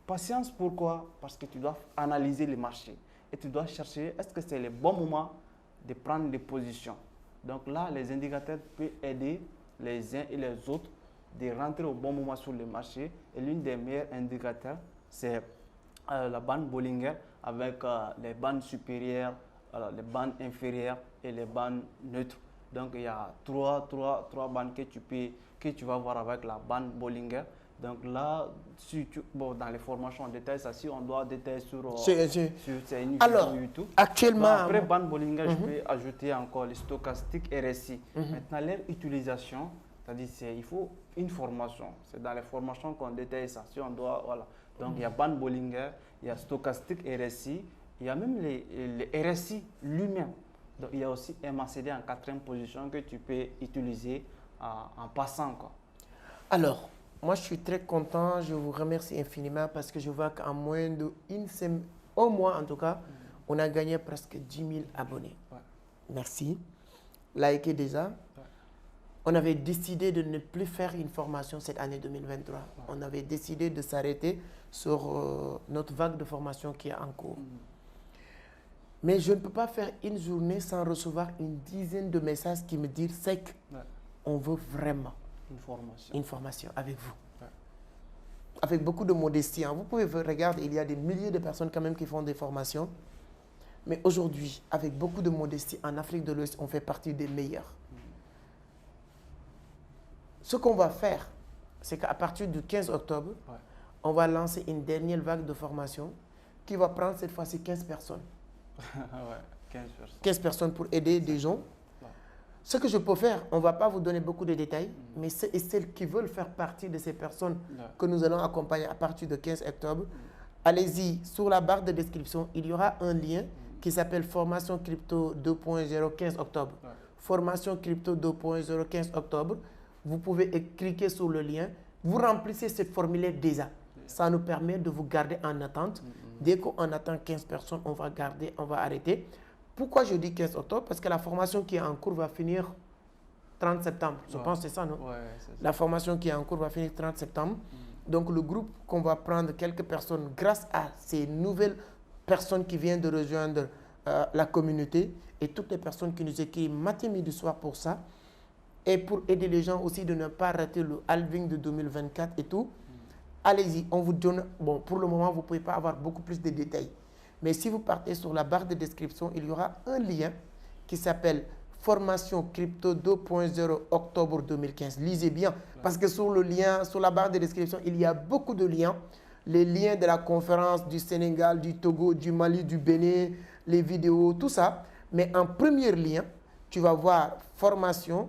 Patience, pourquoi? Parce que tu dois analyser le marché et tu dois chercher est-ce que c'est le bon moment de prendre des positions. Donc là, les indicateurs peuvent aider les uns et les autres de rentrer au bon moment sur le marché. Et l'une des meilleurs indicateurs, c'est la bande Bollinger avec les bandes supérieures, les bandes inférieures et les bandes neutres. Donc il y a trois bandes que tu vas voir avec la bande Bollinger. Donc là, dans les formations, on détaille ça. Si on doit détailler sur une alors, vidéo YouTube. Actuellement, Donc, après bande Bollinger, je peux ajouter encore les stochastiques RSI. Maintenant, leur utilisation, c'est-à-dire il faut une formation. C'est dans les formations qu'on détaille ça. Si on doit, voilà. Donc il y a bande Bollinger, il y a stochastique RSI, il y a même les RSI lui-même. Donc il y a aussi MACD en 4e position que tu peux utiliser en passant, quoi. Alors, moi je suis très content, je vous remercie infiniment parce que je vois qu'en moins d'une semaine, au mois en tout cas, on a gagné presque 10 000 abonnés. Ouais. Merci. Likez déjà. Ouais. On avait décidé de ne plus faire une formation cette année 2023. Ouais. On avait décidé de s'arrêter sur notre vague de formation qui est en cours. Mais je ne peux pas faire une journée sans recevoir une dizaine de messages qui me disent c'est qu'on veut vraiment une formation avec vous. Ouais. Avec beaucoup de modestie. Hein. Vous pouvez regarder, il y a des milliers de personnes quand même qui font des formations. Mais aujourd'hui, avec beaucoup de modestie, en Afrique de l'Ouest, on fait partie des meilleurs. Ce qu'on va faire, c'est qu'à partir du 15 octobre, on va lancer une dernière vague de formation qui va prendre cette fois-ci 15 personnes. 15 personnes pour aider des gens. Ce que je peux faire, on ne va pas vous donner beaucoup de détails, mais ceux et celles qui veulent faire partie de ces personnes que nous allons accompagner à partir du 15 octobre, allez-y, sur la barre de description, il y aura un lien qui s'appelle Formation Crypto 2.0 15 octobre. Formation Crypto 2.0 15 octobre. Vous pouvez cliquer sur le lien, vous remplissez ce formulaire déjà. Ça nous permet de vous garder en attente. Dès qu'on attend 15 personnes, on va garder, on va arrêter. Pourquoi je dis 15 octobre? Parce que la formation qui est en cours va finir 30 septembre. Je pense que c'est ça, non? C'est ça. La formation qui est en cours va finir 30 septembre. Donc le groupe qu'on va prendre, quelques personnes, grâce à ces nouvelles personnes qui viennent de rejoindre la communauté et toutes les personnes qui nous écrivent matin, midi, soir pour ça, et pour aider les gens aussi de ne pas rater le halving de 2024 et tout, allez-y, on vous donne, bon, pour le moment, vous ne pouvez pas avoir beaucoup plus de détails. Mais si vous partez sur la barre de description, il y aura un lien qui s'appelle Formation Crypto 2.0 octobre 2015. Lisez bien, parce que sur le lien, sur la barre de description, il y a beaucoup de liens. Les liens de la conférence du Sénégal, du Togo, du Mali, du Bénin, les vidéos, tout ça. Mais en premier lien, tu vas voir Formation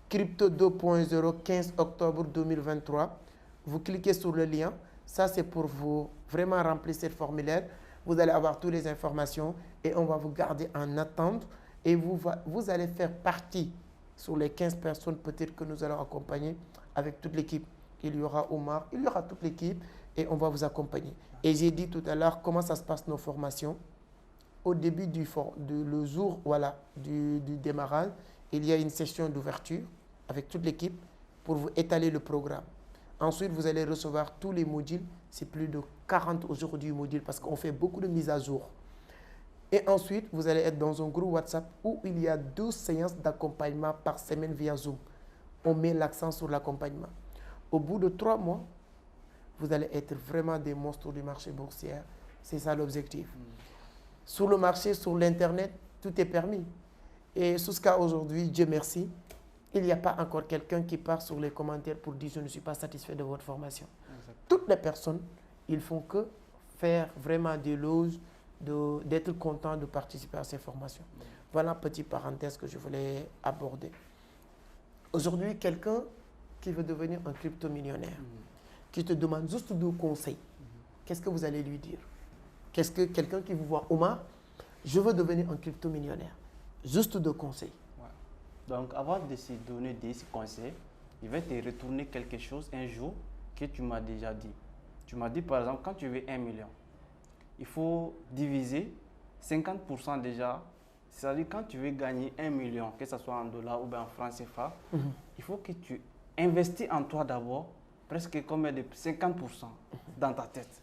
Crypto 2.0 15 octobre 2023. Vous cliquez sur le lien. Ça, c'est pour vous vraiment remplir ce formulaire. Vous allez avoir toutes les informations et on va vous garder en attente. Et vous allez faire partie sur les 15 personnes peut-être que nous allons accompagner avec toute l'équipe. il y aura Omar, il y aura toute l'équipe et on va vous accompagner. Et j'ai dit tout à l'heure comment ça se passe nos formations. Au début le jour voilà, du démarrage, il y a une session d'ouverture avec toute l'équipe pour vous étaler le programme. Ensuite, vous allez recevoir tous les modules. C'est plus de 40 aujourd'hui modules parce qu'on fait beaucoup de mises à jour. Et ensuite, vous allez être dans un groupe WhatsApp où il y a 12 séances d'accompagnement par semaine via Zoom. On met l'accent sur l'accompagnement. Au bout de 3 mois, vous allez être vraiment des monstres du marché boursier. C'est ça l'objectif. Sur le marché, sur l'Internet, tout est permis. Et jusqu'à aujourd'hui, Dieu merci, il n'y a pas encore quelqu'un qui part sur les commentaires pour dire « je ne suis pas satisfait de votre formation ». Toutes les personnes, ils font que faire vraiment des loges, d'être content de participer à ces formations. Voilà une petite parenthèse que je voulais aborder. Aujourd'hui, quelqu'un qui veut devenir un crypto-millionnaire, qui te demande juste 2 conseils, qu'est-ce que vous allez lui dire? Qu'est-ce que quelqu'un qui vous voit, Omar, je veux devenir un crypto-millionnaire, juste 2 conseils. Ouais. Donc, avant de se donner des conseils, il va te retourner quelque chose un jour que tu m'as déjà dit. Tu m'as dit, par exemple, quand tu veux 1 million, il faut diviser 50% déjà. C'est-à-dire, quand tu veux gagner 1 million, que ce soit en dollars ou bien en francs CFA, il faut que tu investis en toi d'abord, presque combien de 50% dans ta tête.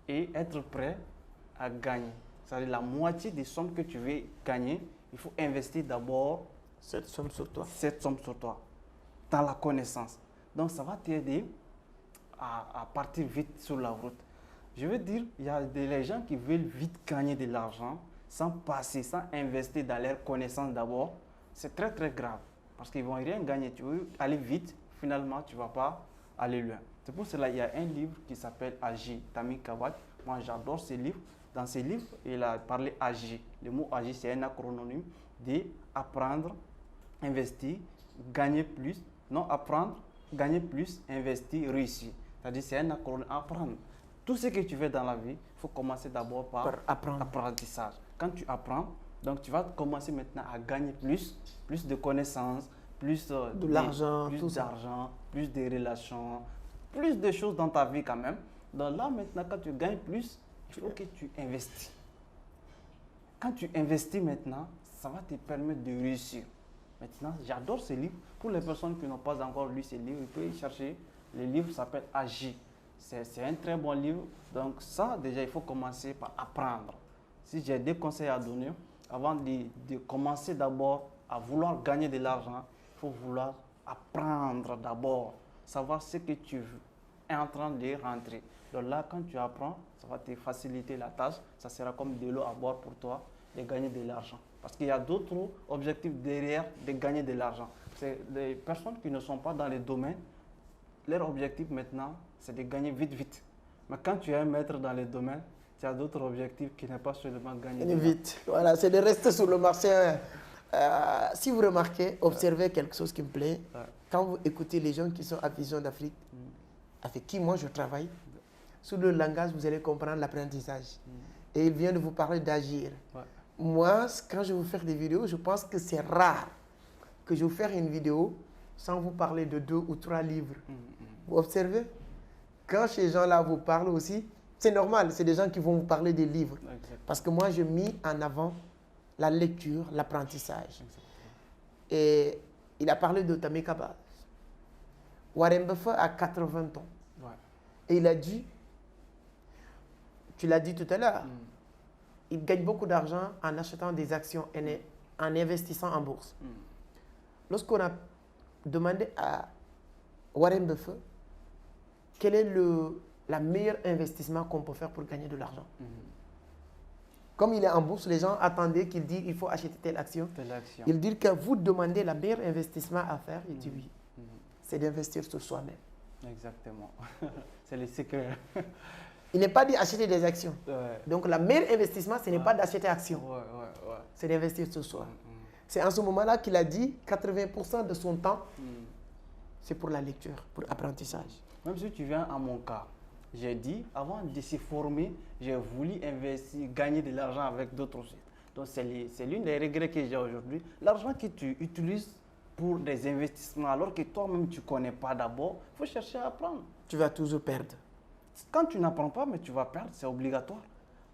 Et être prêt à gagner. C'est-à-dire, la moitié des sommes que tu veux gagner, il faut investir d'abord cette somme sur toi. Cette somme sur toi, dans la connaissance. Donc, ça va t'aider à partir vite sur la route. Je veux dire, il y a des gens qui veulent vite gagner de l'argent sans passer, sans investir dans leur connaissance d'abord. C'est très, très grave parce qu'ils ne vont rien gagner. Tu veux aller vite, finalement, tu ne vas pas aller loin. C'est pour cela qu'il y a un livre qui s'appelle Agir, Tammy Kawat. Moi, j'adore ce livre. Dans ce livre, il a parlé Agir. Le mot Agir, c'est un acronyme d'apprendre, investir, gagner plus. Non, apprendre, gagner plus, investir, réussir. C'est-à-dire, c'est un acronyme, apprendre. Tout ce que tu fais dans la vie, il faut commencer d'abord par apprentissage. Quand tu apprends, donc tu vas commencer maintenant à gagner plus de connaissances, plus d'argent, plus de relations, plus de choses dans ta vie quand même. Donc là maintenant, quand tu gagnes plus, il faut que tu investis. Quand tu investis maintenant, ça va te permettre de réussir. Maintenant, j'adore ce livre. Pour les personnes qui n'ont pas encore lu ce livre, ils peuvent y chercher. Le livre s'appelle Agir. C'est un très bon livre. Donc ça, déjà, il faut commencer par apprendre. Si j'ai 2 conseils à donner, avant de commencer d'abord à vouloir gagner de l'argent, il faut vouloir apprendre d'abord, savoir ce que tu es en train de rentrer. Donc là, quand tu apprends, ça va te faciliter la tâche. Ça sera comme de l'eau à boire pour toi de gagner de l'argent. Parce qu'il y a d'autres objectifs derrière de gagner de l'argent. C'est des personnes qui ne sont pas dans les domaines. Leur objectif maintenant, c'est de gagner vite. Mais quand tu es un maître dans les domaines, tu as d'autres objectifs qui n'est pas seulement gagner vite. Voilà, c'est de rester sur le marché. Si vous remarquez, observez quelque chose qui me plaît. Ouais. Quand vous écoutez les gens qui sont à Vision d'Afrique, avec qui moi je travaille, sur le langage, vous allez comprendre l'apprentissage. Et il vient de vous parler d'agir. Ouais. Moi, quand je vous fais des vidéos, je pense que c'est rare que je vous fasse une vidéo sans vous parler de 2 ou 3 livres. Vous observez? Quand ces gens-là vous parlent aussi, c'est normal, c'est des gens qui vont vous parler des livres. Exactement. Parce que moi, je mis en avant la lecture, l'apprentissage. Et il a parlé de Tammy Kawat. Warren Buffett a 80 ans. Ouais. Et il a dit, tu l'as dit tout à l'heure, il gagne beaucoup d'argent en achetant des actions et en investissant en bourse. Lorsqu'on a demandé à Warren Buffett quel est le meilleur investissement qu'on peut faire pour gagner de l'argent. Comme il est en bourse, les gens attendaient qu'il dise il faut acheter telle action. Il dit que vous demandez le meilleur investissement à faire, il dit oui. C'est d'investir sur soi-même. Exactement. C'est le secret. Il n'est pas dit acheter des actions. Ouais. Donc, le meilleur investissement, ce n'est pas d'acheter actions. C'est d'investir sur soi. C'est en ce moment-là qu'il a dit 80% de son temps, c'est pour la lecture, pour l'apprentissage. Même si tu viens à mon cas, j'ai dit, avant de se former, j'ai voulu investir, gagner de l'argent avec d'autres sites. Donc, c'est l'une des regrets que j'ai aujourd'hui. L'argent que tu utilises pour des investissements alors que toi-même tu ne connais pas d'abord, il faut chercher à apprendre. Tu vas toujours perdre. Quand tu n'apprends pas, mais tu vas perdre, c'est obligatoire.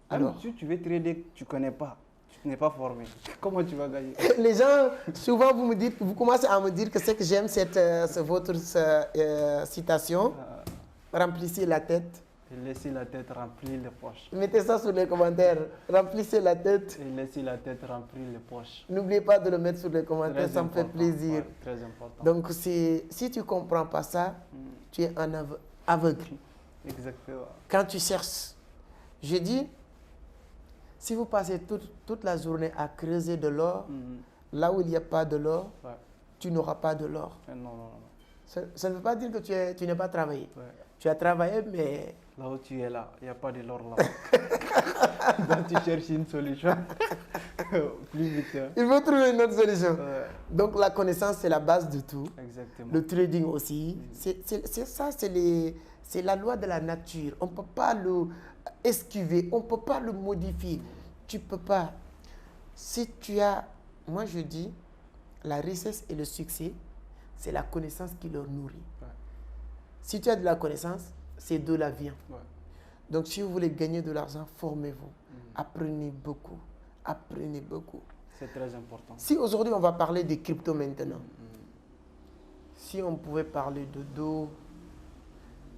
Alors, même si tu veux trader, tu ne connais pas, tu n'es pas formé. Comment tu vas gagner? les gens, souvent vous commencez à me dire que c'est que j'aime votre citation. Remplissez la tête. Et laissez la tête remplir les poches. Mettez ça sur les commentaires. Remplissez la tête. Et laissez la tête remplir les poches. N'oubliez pas de le mettre sur les commentaires, Très ça me fait important, plaisir. ouais, très important. Donc, si tu ne comprends pas ça, tu es un aveugle. Exactement. Quand tu cherches, je dis, si vous passez toute la journée à creuser de l'or, là où il n'y a pas de l'or, Ouais. tu n'auras pas de l'or. Non, non, non. Ça ne veut pas dire que tu n'as pas travaillé. Ouais. Tu as travaillé, mais Là où tu es là, il n'y a pas de l'or là. Donc tu cherches une solution. Plus vite. Hein. il faut trouver une autre solution. Ouais. Donc, la connaissance, c'est la base de tout. Exactement. Le trading aussi. C'est ça, c'est la loi de la nature. On ne peut pas le esquiver, on ne peut pas le modifier. Tu ne peux pas. Si tu as, moi je dis, la richesse et le succès, c'est la connaissance qui leur nourrit. Ouais. Si tu as de la connaissance, c'est de la vie. Ouais. Donc si vous voulez gagner de l'argent, formez-vous. Apprenez beaucoup. Apprenez beaucoup. C'est très important. Si aujourd'hui on va parler des cryptos maintenant, si on pouvait parler de dos,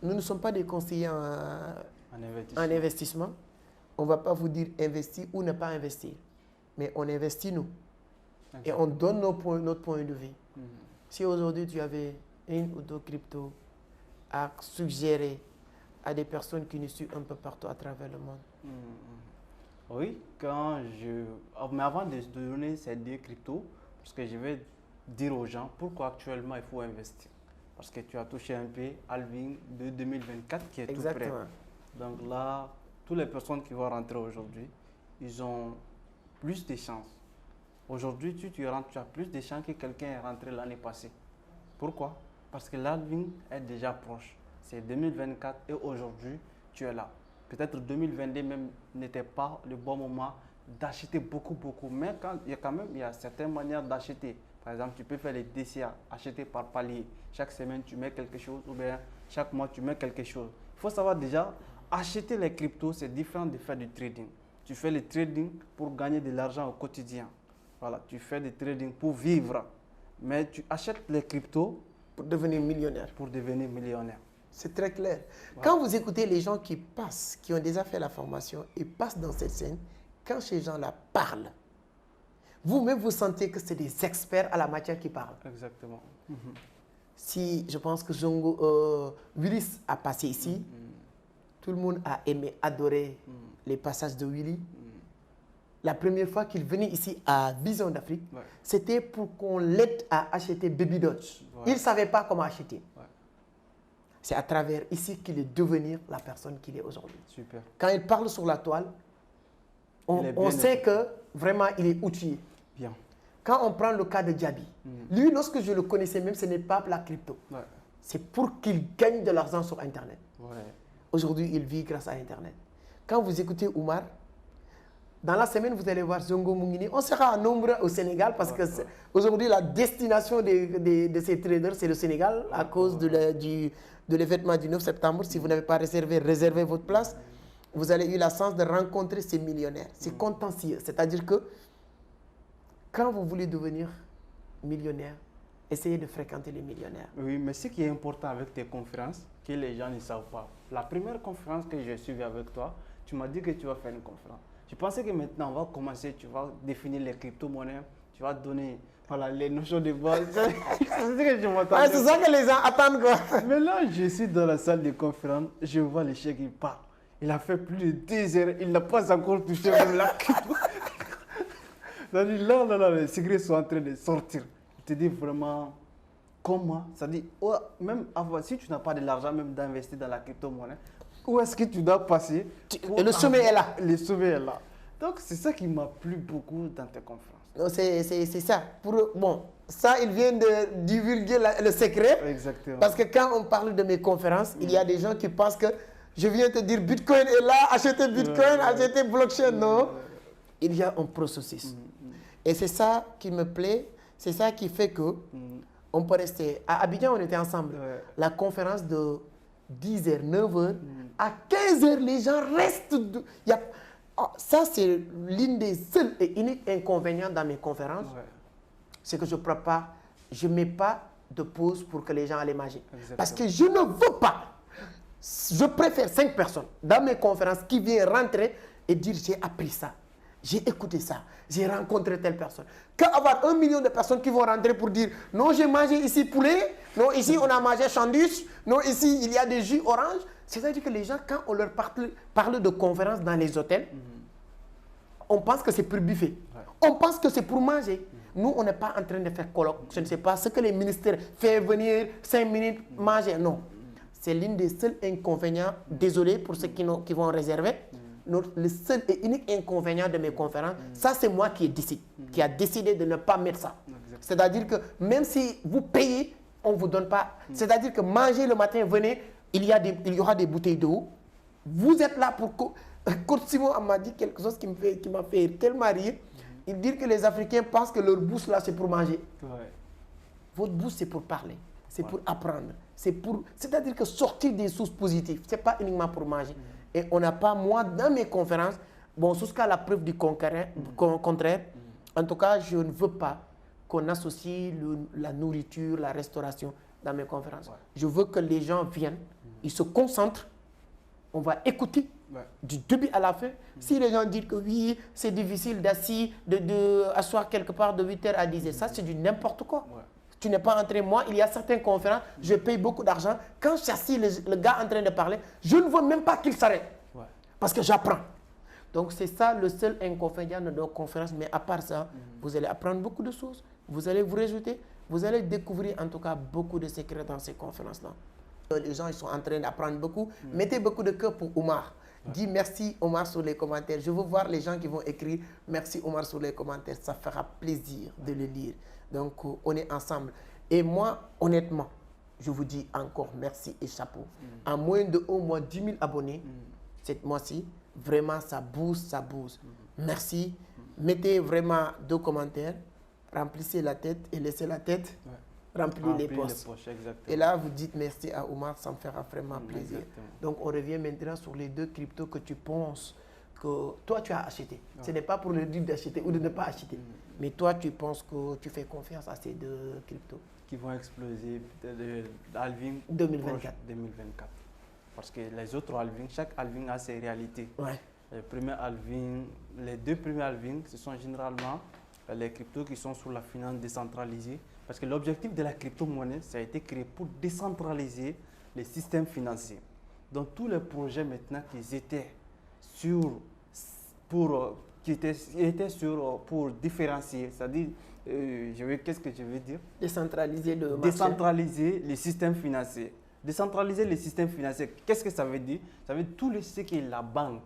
nous ne sommes pas des conseillers en investissement. On ne va pas vous dire investir ou ne pas investir. Mais on investit nous. Et on donne notre point de vue. Si aujourd'hui tu avais une ou deux cryptos à suggérer à des personnes qui nous suivent un peu partout à travers le monde. Oui, mais avant de donner ces deux cryptos, parce que je vais dire aux gens pourquoi actuellement il faut investir. Parce que tu as touché un peu Halving de 2024 qui est Exactement. tout prêt. Donc là, toutes les personnes qui vont rentrer aujourd'hui, ils ont plus de chances. Aujourd'hui, tu rentres, tu as plus de chances que quelqu'un est rentré l'année passée. Pourquoi? Parce que l'halving est déjà proche. C'est 2024 et aujourd'hui, tu es là. Peut-être 2022 même n'était pas le bon moment d'acheter beaucoup. Mais il y a certaines manières d'acheter. Par exemple, tu peux faire les DCA, acheter par palier. Chaque semaine, tu mets quelque chose ou bien chaque mois, tu mets quelque chose. Il faut savoir déjà, acheter les cryptos, c'est différent de faire du trading. Tu fais le trading pour gagner de l'argent au quotidien. Voilà, tu fais du trading pour vivre. Mais tu achètes les cryptos Pour devenir millionnaire. pour devenir millionnaire. C'est très clair. Ouais. Quand vous écoutez les gens qui passent, qui ont déjà fait la formation et passent dans cette scène, quand ces gens-là parlent, vous-même vous sentez que c'est des experts à la matière qui parlent. Exactement. Si je pense que Willis a passé ici, tout le monde a aimé, adoré les passages de Willy. La première fois qu'il venait ici à Vision d'Afrique, Ouais. c'était pour qu'on l'aide à acheter Baby Dodge. Ouais. Il ne savait pas comment acheter. Ouais. C'est à travers ici qu'il est devenu la personne qu'il est aujourd'hui. Super. Quand il parle sur la toile, Il est bien on sait équipé. que vraiment il est outillé. Bien. Quand on prend le cas de Djabi, lui, lorsque je le connaissais même, ce n'est pas la crypto. Ouais. C'est pour qu'il gagne de l'argent sur Internet. Ouais. Aujourd'hui, il vit grâce à Internet. Quand vous écoutez Oumar, dans la semaine, vous allez voir Zongo Mungini. On sera nombreux au Sénégal parce que aujourd'hui, la destination de ces traders, c'est le Sénégal à cause de l'événement du 9 septembre. Si vous n'avez pas réservé votre place, vous allez eu la chance de rencontrer ces millionnaires. C'est contentieux. C'est-à-dire que quand vous voulez devenir millionnaire, essayez de fréquenter les millionnaires. Oui, mais ce qui est important avec tes conférences, que les gens ne savent pas. La première conférence que j'ai suivie avec toi, tu m'as dit que tu vas faire une conférence. Je pensais que maintenant, on va commencer, tu vas définir les crypto-monnaies, tu vas donner les notions de base. C'est ce que je m'attendais. Ah, c'est ça que les gens attendent, quoi. Mais là, je suis dans la salle de conférence, je vois le chèque, il part. Il a fait plus de 10 heures, il n'a pas encore touché même la crypto. C'est-à-dire, là, les secrets sont en train de sortir. Je te dis vraiment comment, c'est-à-dire, même si tu n'as pas de l'argent même d'investir dans la crypto-monnaie, où est-ce que tu dois passer Et le sommet est là. Le sommet est là. Donc, c'est ça qui m'a plu beaucoup dans tes conférences. C'est ça. Bon, ça, il vient de divulguer le secret. Exactement. Parce que quand on parle de mes conférences, il y a des gens qui pensent que je viens te dire Bitcoin est là, acheter Bitcoin, acheter blockchain. Non, il y a un processus. Et c'est ça qui me plaît, C'est ça qui fait que on peut rester. À Abidjan, on était ensemble. Ouais. La conférence de 10h, 9h, à 15h, les gens restent. Ça, c'est l'une des seuls et uniques inconvénients dans mes conférences. Ouais. C'est que je prépare, je ne mets pas de pause pour que les gens aillent manger. Exactement. Parce que je ne veux pas. Je préfère 5 personnes dans mes conférences qui viennent rentrer et dire j'ai appris ça, j'ai écouté ça, j'ai rencontré telle personne. Qu'avoir 1 million de personnes qui vont rentrer pour dire non, j'ai mangé ici poulet, non, ici on a mangé sandwich, non, ici il y a des jus orange. C'est-à-dire que les gens, quand on leur parle de conférences dans les hôtels, on pense que c'est pour buffet. Ouais. On pense que c'est pour manger. Nous, on n'est pas en train de faire colloque. Je ne sais pas ce que les ministères font venir 5 minutes manger. Non. C'est l'une des seuls inconvénients. Désolé pour ceux qui vont réserver. Le seul et unique inconvénient de mes conférences, ça c'est moi qui a décidé de ne pas mettre ça. C'est-à-dire que même si vous payez, on ne vous donne pas. C'est-à-dire que manger le matin, venez, il y aura des bouteilles d'eau. Vous êtes là pour... Coach Simon m'a dit quelque chose qui m'a fait tellement rire. Il dit que les Africains pensent que leur bouche là c'est pour manger. Ouais. Votre bouche c'est pour parler, c'est pour apprendre. C'est-à-dire que sortir des sources positives, ce n'est pas uniquement pour manger. Et on n'a pas, moi, dans mes conférences, bon, jusqu'à la preuve du contraire, en tout cas, je ne veux pas qu'on associe la nourriture, la restauration dans mes conférences. Ouais. Je veux que les gens viennent, ils se concentrent, on va écouter du début à la fin. Si les gens disent que oui, c'est difficile d'asseoir quelque part de 8h à 10h, ça c'est du n'importe quoi. Ouais. Tu n'es pas entré. Moi, il y a certaines conférences, je paye beaucoup d'argent. Quand je suis assis, le gars en train de parler, je ne veux même pas qu'il s'arrête. Ouais. Parce que j'apprends. Donc, c'est ça le seul inconvénient de nos conférences. Mais à part ça, vous allez apprendre beaucoup de choses. Vous allez vous réjouter. Vous allez découvrir en tout cas beaucoup de secrets dans ces conférences-là. Les gens ils sont en train d'apprendre beaucoup. Mettez beaucoup de cœur pour Omar. Dis merci Omar sur les commentaires. Je veux voir les gens qui vont écrire merci Omar sur les commentaires. Ça fera plaisir de le lire. Donc, on est ensemble. Et moi, honnêtement, je vous dis encore merci et chapeau. En moins de au moins 10 000 abonnés, cette mois-ci, vraiment, ça booste, ça booste. Merci. Mettez vraiment 2 commentaires. Remplissez la tête et laissez la tête remplir les poches. Et là, vous dites merci à Omar, ça me fera vraiment plaisir. Exactement. Donc, on revient maintenant sur les 2 cryptos que tu penses que toi, tu as acheté. Ce n'est pas pour le dire d'acheter ou de ne pas acheter. Mais toi, tu penses que tu fais confiance à ces 2 cryptos qui vont exploser peut-être halving 2024. Parce que les autres halvings, chaque halving a ses réalités. Ouais. Les 2 premiers halvings, ce sont généralement les cryptos qui sont sur la finance décentralisée. Parce que l'objectif de la crypto-monnaie, ça a été créé pour décentraliser les systèmes financiers. Donc tous les projets maintenant qui étaient pour différencier, c'est-à-dire, qu'est-ce que je veux dire? Décentraliser le marché. Décentraliser les systèmes financiers. Décentraliser les systèmes financiers, qu'est-ce que ça veut dire? Ça veut dire tout ce que la banque,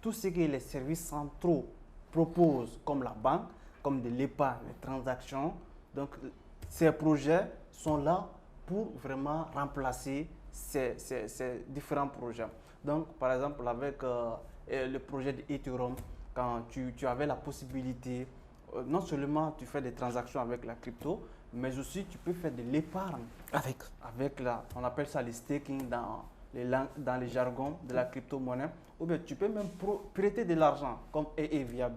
tout ce que les services centraux proposent, comme la banque, comme de l'épargne, les transactions. Donc, ces projets sont là pour vraiment remplacer ces différents projets. Donc, par exemple, avec le projet d'Ethereum, quand tu avais la possibilité, non seulement tu fais des transactions avec la crypto, mais aussi tu peux faire de l'épargne. On appelle ça le staking dans les jargons de la crypto-monnaie. Ou bien tu peux même prêter de l'argent, comme il y a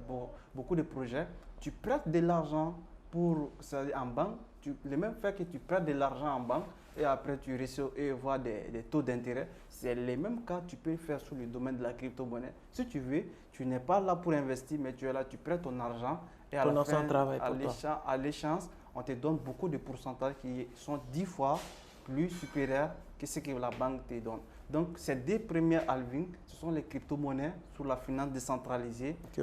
beaucoup de projets. Tu prêtes de l'argent en banque, le même fait que tu prêtes de l'argent en banque et après tu vois des taux d'intérêt, c'est les mêmes cas que tu peux faire sur le domaine de la crypto-monnaie. Si tu veux, tu n'es pas là pour investir, mais tu es là, tu prêtes ton argent et à la fin, à l'échéance, on te donne beaucoup de pourcentages qui sont 10 fois plus supérieurs que ce que la banque te donne. Donc, ces 2 premiers halvings, ce sont les crypto-monnaies sur la finance décentralisée qui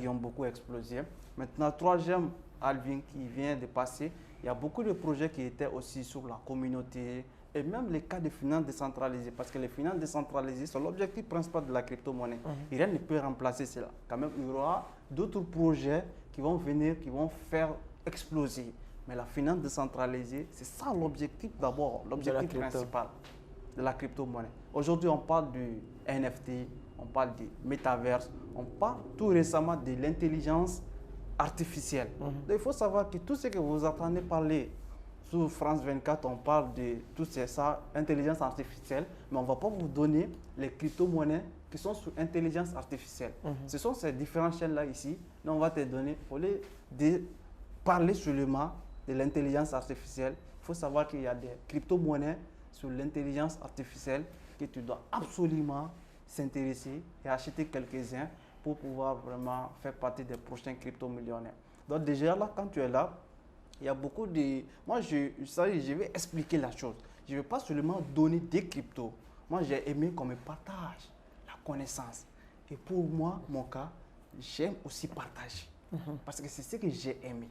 ont beaucoup explosé. Maintenant, 3e halving qui vient de passer, il y a beaucoup de projets qui étaient aussi sur la communauté et même les cas de finances décentralisées. Parce que les finances décentralisées sont l'objectif principal de la crypto-monnaie. Rien ne peut remplacer cela. Quand même, il y aura d'autres projets qui vont venir, qui vont faire exploser. Mais la finance décentralisée, c'est ça l'objectif d'abord, l'objectif principal de la crypto-monnaie. Aujourd'hui, on parle du NFT, on parle du métaverse, on parle tout récemment de l'intelligence artificielle. Donc, il faut savoir que tout ce que vous entendez parler sur France 24, on parle de tout ça, intelligence artificielle, mais on ne va pas vous donner les crypto-monnaies qui sont sur intelligence artificielle. Ce sont ces différentes chaînes-là ici. Nous, on va te donner, au lieu de parler seulement de l'intelligence artificielle, il faut savoir qu'il y a des crypto-monnaies sur l'intelligence artificielle que tu dois absolument s'intéresser et acheter quelques-uns pour pouvoir vraiment faire partie des prochains crypto-millionnaires. Donc déjà là, quand tu es là, il y a beaucoup de... Moi, je vais expliquer la chose. Je ne vais pas seulement donner des cryptos. Moi, j'ai aimé qu'on me partage la connaissance. Et pour moi, mon cas, j'aime aussi partager. Parce que c'est ce que j'ai aimé.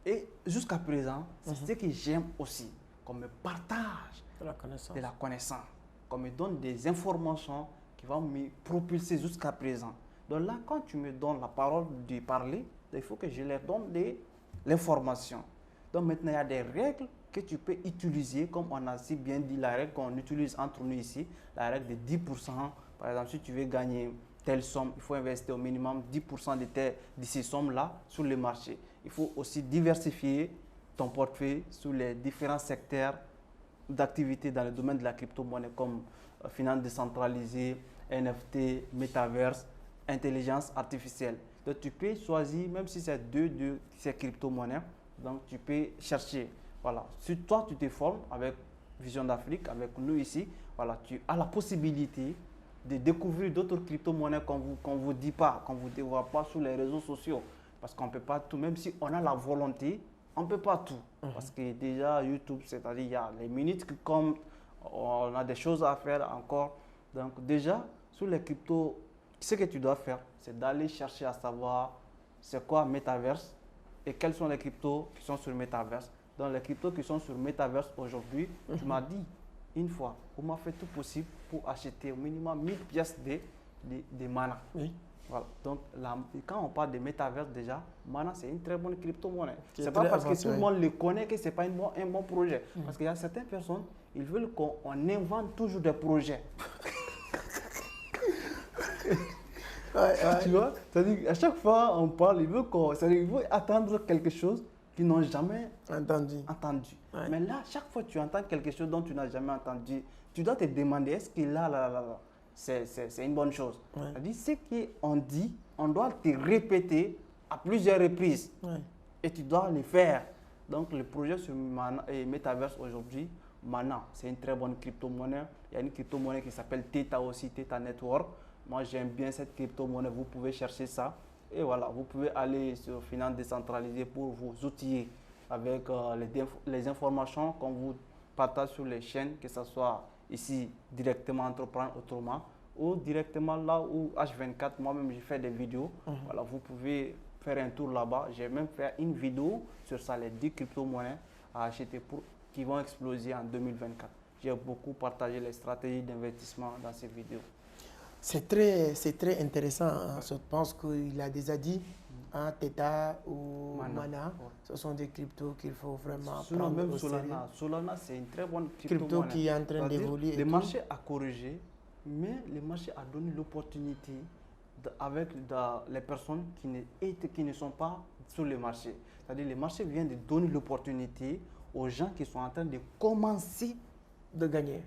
Et jusqu'à présent, c'est ce que j'aime aussi. Qu'on me partage De la connaissance. de la connaissance. Qu'on me donne des informations qui vont me propulser jusqu'à présent. Donc là, quand tu me donnes la parole de parler, il faut que je leur donne l'information. Donc maintenant, il y a des règles que tu peux utiliser, comme on a si bien dit, la règle qu'on utilise entre nous ici, la règle de 10%. Par exemple, si tu veux gagner telle somme, il faut investir au minimum 10% de ces sommes-là sur le marché. Il faut aussi diversifier ton portefeuille sur les différents secteurs d'activité dans le domaine de la crypto-monnaie comme finance décentralisée, NFT, métaverse, intelligence artificielle. Donc tu peux choisir, même si c'est deux de ces crypto-monnaies, donc tu peux chercher. Voilà. Si toi tu te formes avec Vision d'Afrique, avec nous ici, voilà, tu as la possibilité de découvrir d'autres crypto-monnaies qu'on ne vous dit pas, qu'on ne vous dévoile pas sur les réseaux sociaux. Parce qu'on ne peut pas tout, même si on a la volonté, on ne peut pas tout. Parce que déjà, YouTube, c'est-à-dire il y a les minutes qui comptent, on a des choses à faire encore. Donc déjà, sur les cryptos, ce que tu dois faire, c'est d'aller chercher à savoir c'est quoi Metaverse et quels sont les cryptos qui sont sur Metaverse. Donc les cryptos qui sont sur Metaverse aujourd'hui, tu m'as dit une fois, on m'a fait tout possible pour acheter au minimum 1000 pièces de Mana. Oui. Voilà. Donc, quand on parle de métaverse déjà, Mana, c'est une très bonne crypto-monnaie. Ce n'est très pas parce que avancé, tout le monde le connaît que ce n'est pas un bon projet. Parce qu'il y a certaines personnes, ils veulent qu'on invente toujours des projets. Tu vois? C'est-à-dire, à chaque fois on parle, ils veulent attendre quelque chose qu'ils n'ont jamais entendu. Ouais. Mais là, chaque fois que tu entends quelque chose dont tu n'as jamais entendu, tu dois te demander, est-ce que là, c'est une bonne chose. Ouais. C'est-à-dire, ce qu'on dit, on doit te répéter à plusieurs reprises. Ouais. Et tu dois le faire. Donc, le projet sur Mana et Metaverse aujourd'hui, Mana, c'est une très bonne crypto-monnaie. Il y a une crypto-monnaie qui s'appelle Theta aussi, Theta Network. Moi, j'aime bien cette crypto-monnaie. Vous pouvez chercher ça. Et voilà, vous pouvez aller sur Finance décentralisée pour vous outiller avec les informations qu'on vous partage sur les chaînes, que ce soit ici directement Entreprendre Autrement ou directement là où H24, moi-même j'ai fait des vidéos. Voilà, vous pouvez faire un tour là-bas. J'ai même fait une vidéo sur ça, les 10 crypto-monnaies à acheter qui vont exploser en 2024. J'ai beaucoup partagé les stratégies d'investissement dans ces vidéos. C'est très intéressant. Hein. Je pense qu'il a déjà dit, hein, Theta ou Mana, Ouais. ce sont des cryptos qu'il faut vraiment Sinon, prendre même au sérieux. Solana, c'est une très bonne Crypto qui est en train d'évoluer. Le marché a corrigé, mais le marché a donné l'opportunité avec les personnes qui ne sont pas sur le marché. C'est-à-dire le marché vient de donner l'opportunité aux gens qui sont en train de commencer de gagner.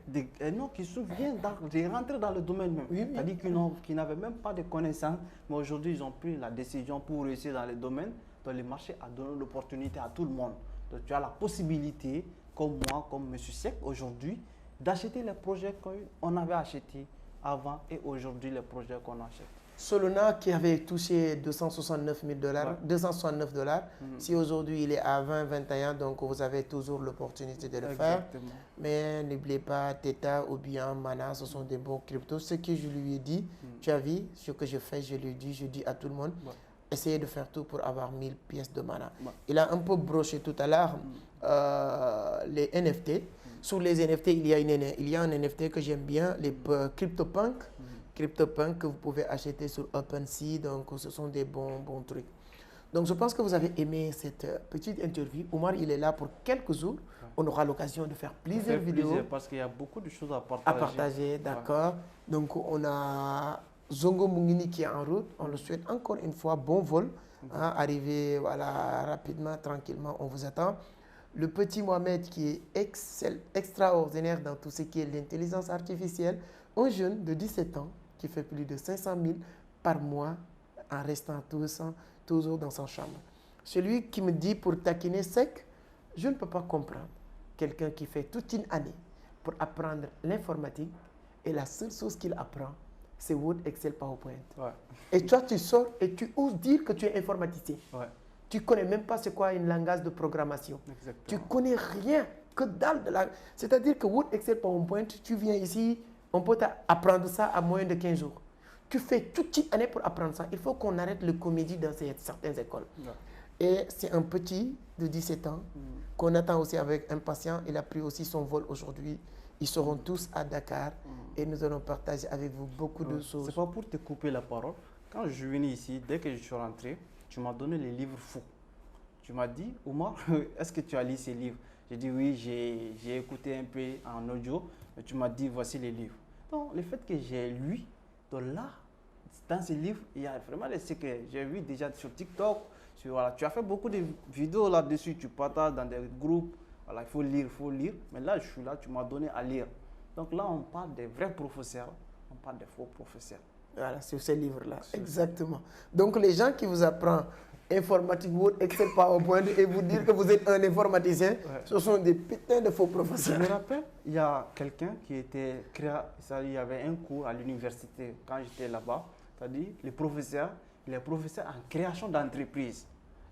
Non, qui viennent de rentrer dans le domaine même. Oui, oui. C'est-à-dire qu'ils n'avaient même pas de connaissances, mais aujourd'hui, ils ont pris la décision pour réussir dans le domaine. Donc, le marché a donné l'opportunité à tout le monde. Donc, tu as la possibilité, comme moi, comme M. Sek, aujourd'hui, d'acheter les projets qu'on avait achetés avant et aujourd'hui, les projets qu'on achète. Solana qui avait touché 269 $, Ouais. 269 $. Si aujourd'hui il est à 20, 21, donc vous avez toujours l'opportunité de le faire. Exactement. Mais n'oubliez pas, Theta ou bien Mana, ce sont des bons cryptos. Ce que je lui ai dit, tu as vu, ce que je fais, je dis à tout le monde, Ouais. essayez de faire tout pour avoir 1000 pièces de Mana. Ouais. Il a un peu broché tout à l'heure les NFT. Sur les NFT, il y a un NFT que j'aime bien, les CryptoPunk. CryptoPunk que vous pouvez acheter sur OpenSea, donc ce sont des bons trucs. Donc je pense que vous avez aimé cette petite interview. Omar, il est là pour quelques jours. On aura l'occasion de faire plusieurs vidéos. Parce qu'il y a beaucoup de choses à À partager, d'accord. Donc on a Zongo Mungini qui est en route. On le souhaite encore une fois bon vol. Hein, arrivez voilà, rapidement, tranquillement, on vous attend. Le petit Mohamed qui est extraordinaire dans tout ce qui est l'intelligence artificielle. Un jeune de 17 ans qui fait plus de 500 000 par mois en restant toujours dans sa chambre. Celui qui me dit pour taquiner sec, je ne peux pas comprendre. Quelqu'un qui fait toute une année pour apprendre l'informatique et la seule chose qu'il apprend, c'est Word, Excel, PowerPoint. Ouais. Et toi, tu sors et tu oses dire que tu es informaticien. Ouais. Tu ne connais même pas c'est quoi un langage de programmation. Exactement. Tu ne connais rien que dalle de la... C'est-à-dire que Word, Excel, PowerPoint, tu viens ici, on peut apprendre ça à moins de 15 jours. Tu fais toute une année pour apprendre ça. Il faut qu'on arrête le comédie dans certaines écoles. Ouais. Et c'est un petit de 17 ans qu'on attend aussi avec impatience. Il a pris aussi son vol aujourd'hui. Ils seront tous à Dakar et nous allons partager avec vous beaucoup de choses. C'est pas pour te couper la parole. Quand je suis venu ici, dès que je suis rentré, tu m'as donné les livres fous. Tu m'as dit, Omar, est-ce que tu as lu ces livres? J'ai dit oui, j'ai écouté un peu en audio, mais tu m'as dit voici les livres. Donc le fait que j'ai lu, donc là, dans ces livres, il y a vraiment des secrets. J'ai vu déjà sur TikTok, voilà, tu as fait beaucoup de vidéos là-dessus, tu partages dans des groupes. Voilà, il faut lire. Mais là, je suis là, tu m'as donné à lire. Donc là, on parle des vrais professeurs, on parle des faux professeurs. Voilà, sur ces livres-là, exactement. Donc les gens qui vous apprennent informatique, Word, Excel, PowerPoint et vous dire que vous êtes un informaticien, ce sont des putains de faux professeurs. Je me rappelle, il y a quelqu'un qui était il y avait un cours à l'université quand j'étais là-bas, c'est-à-dire il est professeur en création d'entreprise.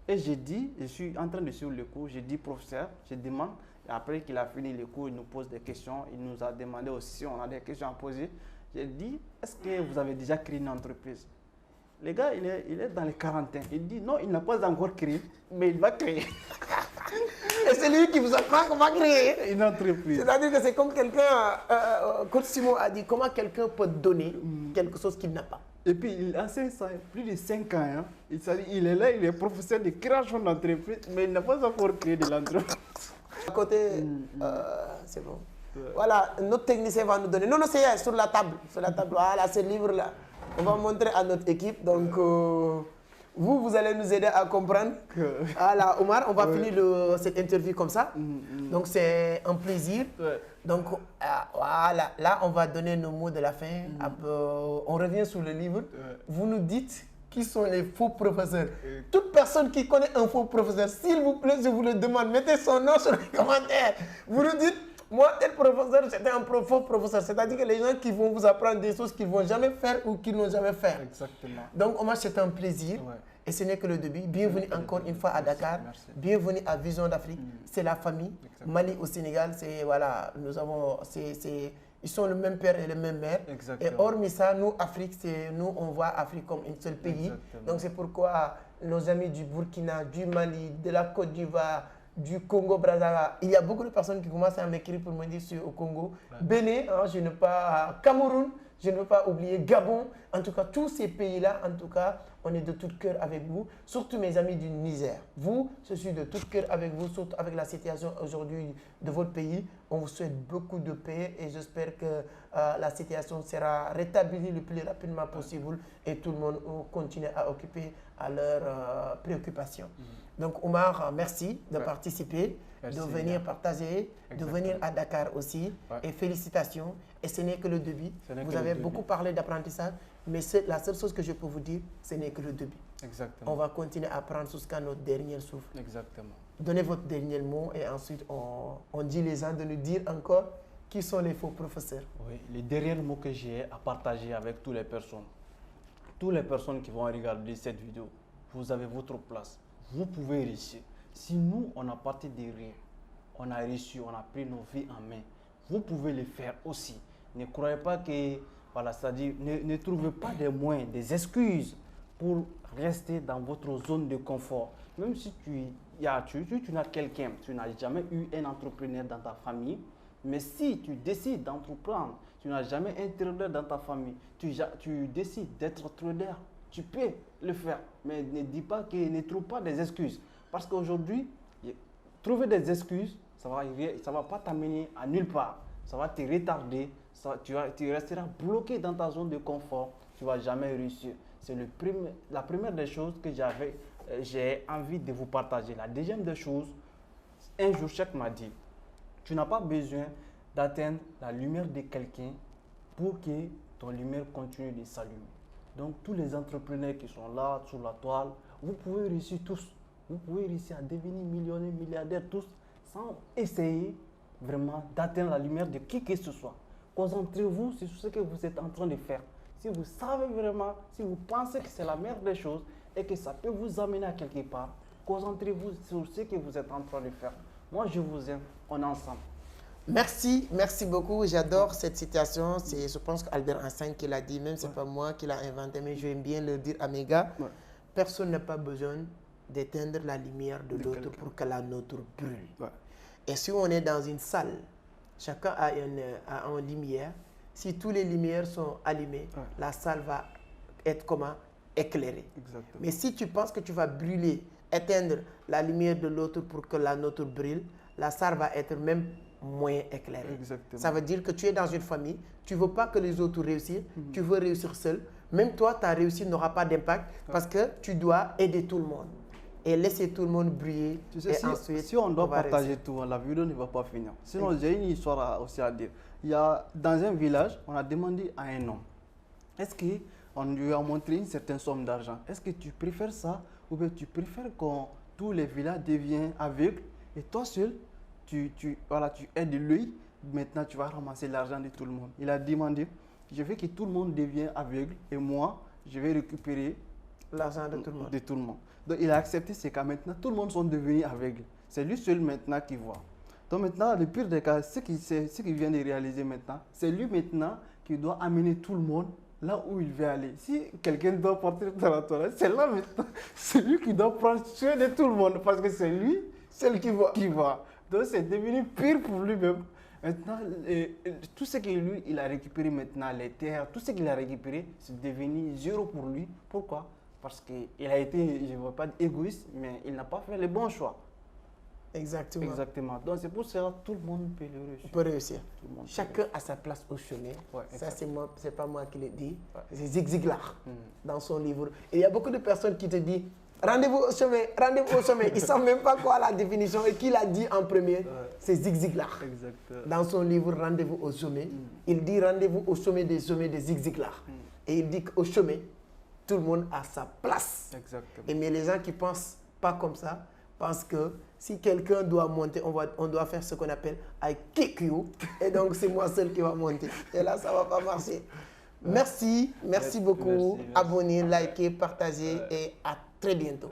Et j'ai dit, je suis en train de suivre le cours, j'ai dit professeur, je demande, et après qu'il a fini le cours, il nous pose des questions, il nous a demandé aussi si on a des questions à poser. J'ai dit, est-ce que vous avez déjà créé une entreprise? Le gars, il est dans les quarantaines. Il dit, non, il n'a pas encore créé, mais il va créer. Et c'est lui qui vous apprend comment créer une entreprise. C'est-à-dire que c'est comme quelqu'un, Coach Simon a dit, comment quelqu'un peut donner quelque chose qu'il n'a pas. Et puis, il a plus de 5 ans. Hein. Il est là, il est professeur de création d'entreprise, mais il n'a pas encore créé de l'entreprise. À côté, c'est bon. Voilà, notre technicien va nous donner. Non, c'est sur la table. Sur la table, voilà, ce livre-là. On va montrer à notre équipe. Donc, vous allez nous aider à comprendre. Voilà, Omar, on va finir cette interview comme ça. Donc, c'est un plaisir. Donc, voilà, là, on va donner nos mots de la fin. On revient sur le livre. Vous nous dites qui sont les faux professeurs. Toute personne qui connaît un faux professeur, s'il vous plaît, je vous le demande, mettez son nom sur les commentaires. Vous nous dites, moi, tel professeur, c'était un faux professeur. C'est-à-dire que les gens qui vont vous apprendre des choses qu'ils ne vont jamais faire ou qu'ils n'ont jamais fait. Exactement. Donc, moi, c'est un plaisir. Et ce n'est que le début. Bienvenue encore une fois à Dakar. Merci. Bienvenue à Vision d'Afrique. C'est la famille. Exactement. Mali au Sénégal, c'est, voilà, nous avons, ils sont le même père et le même mère. Exactement. Et hormis ça, nous, Afrique, nous, on voit Afrique comme un seul pays. Exactement. Donc, c'est pourquoi nos amis du Burkina, du Mali, de la Côte d'Ivoire, du Congo, Brazzaville, il y a beaucoup de personnes qui commencent à m'écrire pour me dire au Congo. Bénin, hein, je ne pas Cameroun, je ne veux pas oublier Gabon. En tout cas, tous ces pays-là, en tout cas, on est de tout cœur avec vous. Surtout mes amis du Niger. Vous, je suis de tout cœur avec vous, surtout avec la situation aujourd'hui de votre pays. On vous souhaite beaucoup de paix et j'espère que la situation sera rétablie le plus rapidement possible et tout le monde continue à occuper à leurs préoccupations. Donc Omar, merci de participer, de venir partager, de venir à Dakar aussi. Et félicitations. Et ce n'est que le début. Vous avez beaucoup parlé d'apprentissage, mais la seule chose que je peux vous dire, ce n'est que le début. Exactement. On va continuer à apprendre jusqu'à notre dernier souffle. Exactement. Donnez votre dernier mot et ensuite on dit les gens de nous dire encore qui sont les faux professeurs. Oui, les derniers mots que j'ai à partager avec toutes les personnes qui vont regarder cette vidéo, vous avez votre place. Vous pouvez réussir. Si nous, on a parti de rien, on a réussi, on a pris nos vies en main, vous pouvez le faire aussi. Ne croyez pas que, voilà, c'est-à-dire, ne trouvez pas des moyens, des excuses pour rester dans votre zone de confort. Même si tu n'as quelqu'un, tu n'as jamais eu un entrepreneur dans ta famille, mais si tu décides d'entreprendre, tu n'as jamais un trader dans ta famille, tu décides d'être trader, tu peux le faire, mais ne dis pas que ne trouve pas des excuses. Parce qu'aujourd'hui, trouver des excuses, ça va pas t'amener à nulle part. Ça va te retarder, tu resteras bloqué dans ta zone de confort. tu ne vas jamais réussir. C'est la première des choses que j'ai envie de vous partager. La deuxième des choses, un jour, Cheikh m'a dit, tu n'as pas besoin d'atteindre la lumière de quelqu'un pour que ton lumière continue de s'allumer. Donc, tous les entrepreneurs qui sont là, sur la toile, vous pouvez réussir tous. Vous pouvez réussir à devenir millionnaire, milliardaire tous, sans essayer vraiment d'atteindre la lumière de qui que ce soit. Concentrez-vous sur ce que vous êtes en train de faire. Si vous savez vraiment, si vous pensez que c'est la meilleure des choses et que ça peut vous amener à quelque part, concentrez-vous sur ce que vous êtes en train de faire. Moi, je vous aime. On est ensemble. Merci beaucoup. J'adore cette citation. Je pense qu'Albert Einstein qui l'a dit, même si ce n'est pas moi qui l'a inventé, mais j'aime bien le dire à mes gars. Personne n'a pas besoin d'éteindre la lumière de l'autre pour que la nôtre brûle. Et si on est dans une salle, chacun a une lumière. Si toutes les lumières sont allumées, la salle va être comment? Éclairée. Exactement. Mais si tu penses que tu vas brûler, éteindre la lumière de l'autre pour que la nôtre brûle, la salle va être même moins éclairée. Exactement. Ça veut dire que tu es dans une famille, tu ne veux pas que les autres réussissent, tu veux réussir seul. Même toi, ta réussite n'aura pas d'impact parce que tu dois aider tout le monde et laisser tout le monde briller. Tu sais, si on doit partager tout, la vidéo ne va pas finir. Sinon, j'ai une histoire aussi à dire. Dans un village, on a demandé à un homme, est-ce qu'on lui a montré une certaine somme d'argent? Est-ce que tu préfères ça ou bien tu préfères que tous les villages deviennent aveugles et toi seul, tu aides l'œil, maintenant tu vas ramasser l'argent de tout le monde. Il a demandé, je veux que tout le monde devienne aveugle et moi, je vais récupérer l'argent de tout le monde. Donc il a accepté ce cas. Maintenant, tout le monde sont devenus aveugles. C'est lui seul maintenant qui voit. Donc maintenant, le pire des cas, ce qu'il vient de réaliser maintenant, c'est lui maintenant qui doit amener tout le monde là où il veut aller. Si quelqu'un doit porter dans la toilette, c'est là maintenant. C'est lui qui doit prendre soin de tout le monde parce que c'est lui seul qui voit. Donc c'est devenu pire pour lui-même. Maintenant, tout ce que lui, il a récupéré maintenant, les terres, tout ce qu'il a récupéré, c'est devenu zéro pour lui. Pourquoi? Parce qu'il a été, je ne veux pas dire égoïste, mais il n'a pas fait le bon choix. Exactement. Donc c'est pour ça que tout le monde peut réussir. Chacun a sa place au chemin. Ça, c'est pas moi qui le dis. C'est Zig Ziglar dans son livre. Et il y a beaucoup de personnes qui te disent rendez-vous au sommet, rendez-vous au sommet. Ils ne savent même pas quoi la définition et qui l'a dit en premier. C'est Zig Ziglar. Dans son livre Rendez-vous au sommet, il dit rendez-vous au sommet des sommets de Zig Ziglar. Et il dit qu'au sommet, tout le monde a sa place. Mais les gens qui ne pensent pas comme ça, pensent que si quelqu'un doit monter, on doit faire ce qu'on appelle I kick you. Et donc, c'est moi seul qui va monter. Et là, ça ne va pas marcher. Merci beaucoup. Abonnez, likez, partagez et à très bientôt.